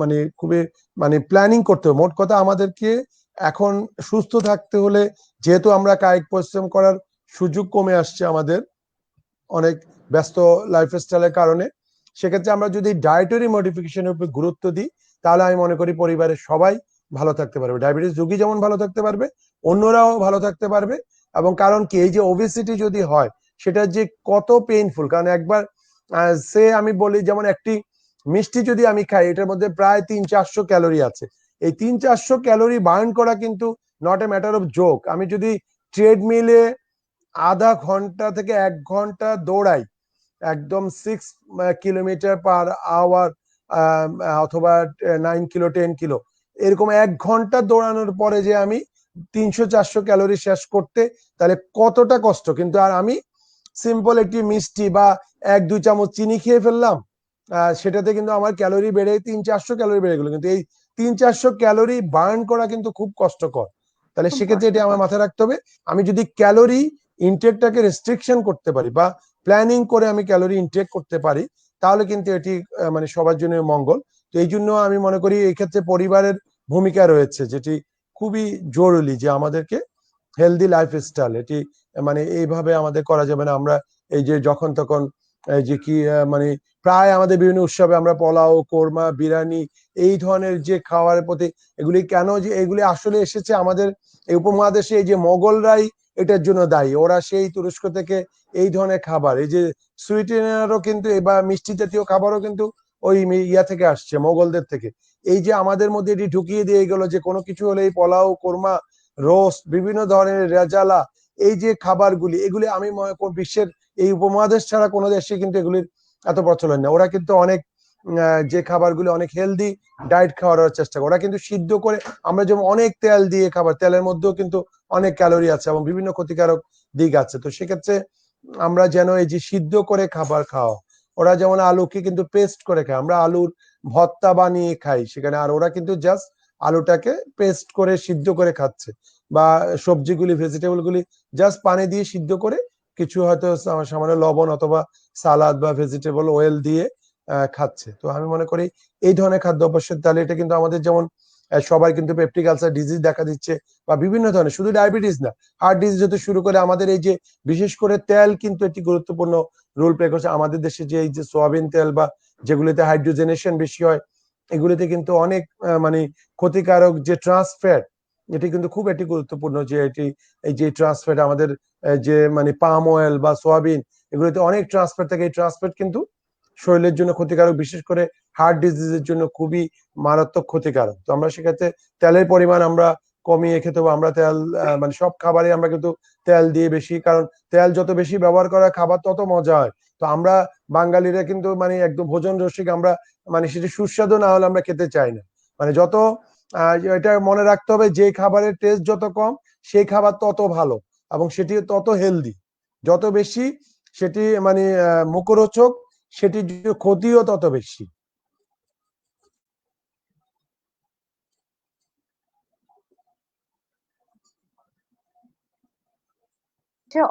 মানে খুবই মানে প্ল্যানিং করতে হবে। মোট কথা আমাদেরকে এখন সুস্থ থাকতে হলে, যেহেতু আমরা কায়িক পরিশ্রম করার সুযোগ কমে আসছে আমাদের অনেক ব্যস্ত লাইফস্টাইলের কারণে, সেক্ষেত্রে আমরা যদি ডায়েটারি মডিফিকেশনের উপর গুরুত্ব দিই, তাহলে আমি মনে করি পরিবারের সবাই ভালো থাকতে পারবে। ডায়াবেটিস রোগী যেমন ভালো থাকতে পারবে, অন্যরাও ভালো থাকতে পারবে। এবং কারণ কি, এই যে ওবেসিটি যদি হয়, সেটা যে কত পেইনফুল, কারণ একবার সে আমি বলি যেমন একটি মিষ্টি যদি আমি খাই, এটার মধ্যে প্রায় 300-400 ক্যালোরি আছে। এই 300-400 ক্যালোরি বার্ন করা কিন্তু not a matter of joke. আমি যদি ট্রেডমিলে আধা ঘন্টা থেকে 1 ঘন্টা দৌড়াই, একদম 6 কিলোমিটার পার আওয়ার, অথবা 9 কিলো 10 কিলো, এরকম 1 ঘন্টা দৌড়ানোর পরে যে আমি 300-400 ক্যালোরি শেষ করতে, তাহলে কতটা কষ্ট। কিন্তু আর আমি সিম্পল একটি মিষ্টি বা 1-2 চামচ চিনি খেয়ে ফেললাম, সেটাতে কিন্তু আমার ক্যালোরি বেড়ে 300-400 ক্যালোরি বেড়ে গেলো। কিন্তু এই 300-400 ক্যালোরি বার্ন করা কিন্তু খুব কষ্টকর। তাহলে খুব সেক্ষেত্রে এটি আমার কষ্টকর। মাথায় রাখতে হবে, আমি যদি ক্যালোরি ইনটেকটাকে রেস্ট্রিকশন করতে পারি বা প্ল্যানিং করে আমি ক্যালোরি ইনটেক করতে পারি, তাহলে কিন্তু এটি মানে সবার জন্য মঙ্গল। তো এই জন্য আমি মনে করি এই ক্ষেত্রে পরিবারের ভূমিকা রয়েছে, যেটি খুবই জরুরি, যে আমাদেরকে হেলদি লাইফস্টাইল এটি মানে এইভাবে আমাদের করা যাবে না। আমরা এই যে যখন তখন এই যে কি মানে প্রায় আমাদের বিভিন্ন উৎসবে আমরা পোলাও, কোরমা, বিরিয়ানি, এই ধরনের যে খাওয়ারের প্রতি, এগুলি কেন, যে এগুলি আসলে এসেছে আমাদের এই উপমহাদেশে, এই যে মোগলরাই এটার জন্য দায়ী। ওরা সেই তুরস্ক থেকে এই ধরনের খাবার, এই যে সুইটেনারও কিন্তু, এবার মিষ্টি জাতীয় খাবারও কিন্তু ওই ইয়া থেকে আসছে, মোগলদের থেকে। এই যে আমাদের মধ্যে এটি ঢুকিয়ে দিয়ে গেল যে কোনো কিছু হলে এই পোলাও, কোরমা, রোস্ট, বিভিন্ন ধরনের রেজালা, এই যে খাবারগুলি, এগুলি আমি মনে করি বিশ্বের এই উপমহাদেশ ছাড়া কোনো দেশে কিন্তু এগুলির এত প্রচলন নেই। ওরা কিন্তু অনেক যে খাবারগুলি অনেক হেলদি ডায়েট খাওয়ার চেষ্টা করে, ওরা কিন্তু সিদ্ধ করে, আমরা যেমন অনেক তেল দিয়ে খাবার, তেলের মধ্যেও কিন্তু অনেক ক্যালোরি আছে এবং বিভিন্ন ক্ষতিকারক দিক আছে। তো সেক্ষেত্রে আমরা যেন এই যে সিদ্ধ করে খাবার খাওয়া, ওরা যেমন আলুকে কিন্তু পেস্ট করে খায়, আমরা আলুর ভর্তা বানিয়ে খাই সেখানে, আর ওরা কিন্তু জাস্ট আলুটাকে পেস্ট করে সিদ্ধ করে খাচ্ছে, বা সবজিগুলি ভেজিটেবল গুলি জাস্ট পানি দিয়ে সিদ্ধ করে, কিছু হয়তো সামান্য লবণ অথবা সালাদ বা ভেজিটেবল অয়েল দিয়ে খাচ্ছে। তো আমি মনে করি এই ধরনের খাদ্য অভ্যাসের, তাহলে এটা কিন্তু আমাদের যেমন সবাই কিন্তু পেপটিক আলসার ডিজিজ দেখা দিচ্ছে, বা বিভিন্ন ধরনের, শুধু ডায়াবেটিস না, হার্ট ডিজিজ হতে শুরু করে আমাদের এই যে বিশেষ করে তেল কিন্তু একটি গুরুত্বপূর্ণ রোল প্লে করছে। আমাদের দেশে যে এই যে সোয়াবিন তেল বা যেগুলিতে হাইড্রোজেনেশন বেশি হয়, এগুলিতে কিন্তু অনেক মানে ক্ষতিকারক যে ট্রান্স ফ্যাট, এটি কিন্তু খুব একটি গুরুত্বপূর্ণ, যে এটি এই যে ট্রান্স ফ্যাট আমাদের যে মানে পাম অয়েল বা সোয়াবিন, এগুলিতে অনেক ট্রান্স ফ্যাট থাকে। এই ট্রান্স ফ্যাট কিন্তু শরীরের জন্য ক্ষতিকারক, বিশেষ করে হার্ট ডিজিজের জন্য খুবই মারাত্মক ক্ষতিকারক। তো আমরা সেক্ষেত্রে তেলের পরিমাণ আমরা কমিয়ে খেতে হবে। আমরা তেল মানে সব খাবারে আমরা কিন্তু তেল দিয়ে বেশি, কারণ তেল যত বেশি ব্যবহার করা খাবার তত মজা হয়। তো আমরা বাঙালিরা কিন্তু মানে একদম ভোজন রসিক, আমরা মানে সেটি সুস্বাদু না হলে আমরা খেতে চাই না। মানে যত এটা মনে রাখতে হবে, যে খাবারের টেস্ট যত কম, সেই খাবার তত ভালো এবং সেটি তত হেলদি। যত বেশি সেটি মানে মুখরোচক, সেটির ক্ষতিও তত বেশি।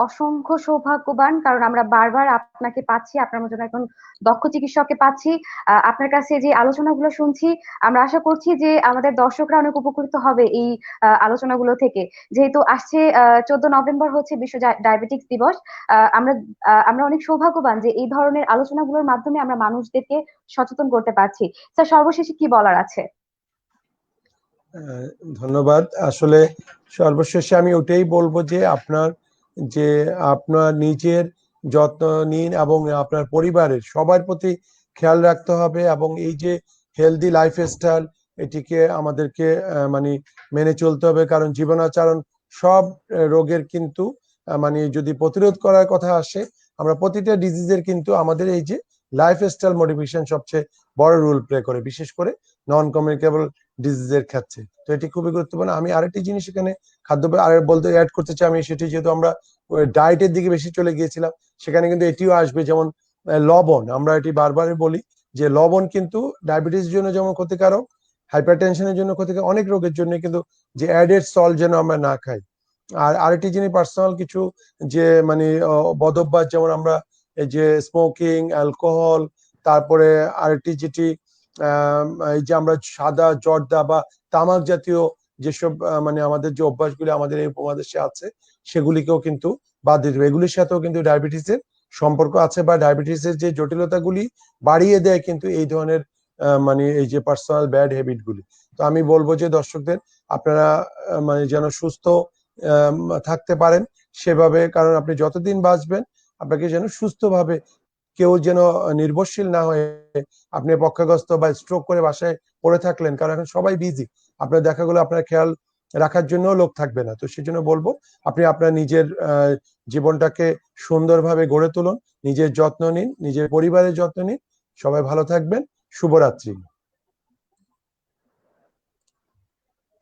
অসংখ্য সৌভাগ্যবান, কারণ আমরা বারবার আপনাকে পাচ্ছি, আপনার মতন একজন দক্ষ চিকিৎসককে পাচ্ছি। আপনার কাছে যে আলোচনাগুলো শুনছি, আমরা আশা করছি যে আমাদের দর্শকরা অনেক উপকৃত হবে এই আলোচনাগুলো থেকে। যেহেতু আসছে 14 নভেম্বর হচ্ছে বিশ্ব ডায়াবেটিক্স দিবস, আমরা আমরা অনেক সৌভাগ্যবান যে এই ধরনের আলোচনাগুলোর মাধ্যমে আমরা মানুষদেরকে সচেতন করতে পারছি। স্যার, সর্বশেষে কি বলার আছে? ধন্যবাদ। আসলে সর্বশেষে আমি ওটাই বলবো যে আপনার নিজের যত্ন নিন এবং আপনার পরিবারের সবার প্রতি খেয়াল রাখতে হবে, এবং এই যে হেলদি লাইফস্টাইল, এটিকে আমাদেরকে মানে মেনে চলতে হবে, কারণ জীবনাচরণ সব রোগের কিন্তু মানে যদি প্রতিরোধ করার কথা আসে, আমরা প্রতিটা ডিজিজের কিন্তু আমাদের এই যে লাইফস্টাইল মডিফিকেশন সবচেয়ে বড় রোল প্লে করে, বিশেষ করে নন কমিউনিকেবল ডিজিজের ক্ষেত্রে। তো এটি খুবই গুরুত্বপূর্ণ। আমি আরেকটি জিনিস এখানে খাদ্য আর বলতে অ্যাড করতে চাই আমি, সেটি যেহেতু আমরা ডায়েটের দিকে বেশি চলে গিয়েছিলাম, সেখানে কিন্তু এটিও আসবে, যেমন লবণ। আমরা এটি বারবারই বলি যে লবণ কিন্তু ডায়াবেটিসের জন্য যেমন ক্ষতিকারক, হাইপারটেনশনের জন্য ক্ষতিকারক, অনেক রোগের জন্য কিন্তু যে অ্যাডেড সল্ট যেন আমরা না খাই। আর আরেকটি জিনিস পার্সোনাল কিছু যে মানে বদভ্যাস, যেমন আমরা এই যে স্মোকিং, অ্যালকোহল, তারপরে আরেকটি যেটি এই যে আমরা সাদা জর্দা বা তামাক জাতীয় যেসব মানে আমাদের যে অভ্যাসগুলি আমাদের এই উপমহাদেশে আছে, সেগুলিকেও কিন্তু বাদ দিতে হবে। এগুলির সাথেও কিন্তু ডায়াবেটিসের সম্পর্ক আছে, বা ডায়াবেটিসের যে জটিলতাগুলি বাড়িয়ে দেয় কিন্তু এই ধরনের মানে এই যে পার্সোনাল ব্যাড হ্যাবিট গুলি। তো আমি বলবো যে দর্শকদের, আপনারা মানে যেন সুস্থ থাকতে পারেন সেভাবে, কারণ আপনি যতদিন বাঁচবেন আপনাকে যেন সুস্থভাবে, কেউ যেন নির্ভরশীল না হয়ে আপনি পক্ষাঘাতগ্রস্ত বা স্ট্রোক করে বাসায় পড়ে থাকলেন, কারণ এখন সবাই বিজি, আপনার দেখাগুলো আপনার খেয়াল রাখার জন্য লোক থাকবে না। তো সেজন্য বলবো আপনি আপনার নিজের জীবনটাকে সুন্দরভাবে গড়ে তুলুন, নিজের যত্ন নিন, নিজের পরিবারের যত্ন নিন। সবাই ভালো থাকবেন। শুভরাত্রি।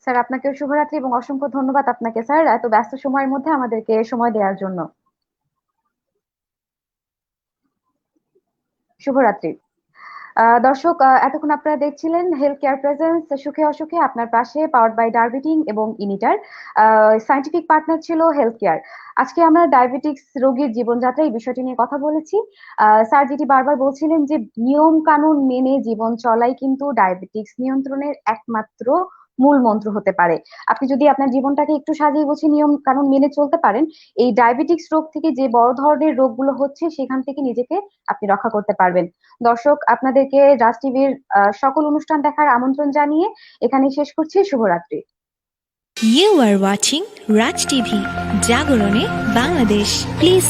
স্যার, আপনাকেও শুভরাত্রি এবং অসংখ্য ধন্যবাদ আপনাকে স্যার, এত ব্যস্ত সময়ের মধ্যে আমাদেরকে সময় দেওয়ার জন্য। শুভরাত্রি। দর্শক, এতক্ষণ আপনারা দেখছিলেন হেলথ কেয়ার প্রেজেন্স, সুখে অসুখে আপনার পাশে, পাওয়ার্ড বাই ডায়াবেটিং এবং ইনিটার। সায়েন্টিফিক পার্টনার ছিল হেলথ কেয়ার। আজকে আমরা ডায়াবেটিক্স রোগীর জীবনযাত্রা এই বিষয়টি নিয়ে কথা বলেছি। স্যার যেটি বারবার বলছিলেন যে নিয়ম কানুন মেনে জীবন চলাই কিন্তু ডায়াবেটিক্স নিয়ন্ত্রণের একমাত্র মূল মন্ত্র হতে পারে। আপনি যদি আপনার জীবনটাকে একটু সাজিয়ে গুছিয়ে নিয়ম কানুন মেনে চলতে পারেন, এই ডায়াবেটিক্স রোগ থেকে, যে বড় ধরনের রোগগুলো হচ্ছে সেখান থেকে নিজেকে আপনি রক্ষা করতে পারবেন। দর্শক, আপনাদেরকে রাজ টিভির সকল অনুষ্ঠান দেখার আমন্ত্রণ জানিয়ে এখানে শেষ করছি। শুভরাত্রি। You are watching Raj TV, জাগরণে বাংলাদেশ। Please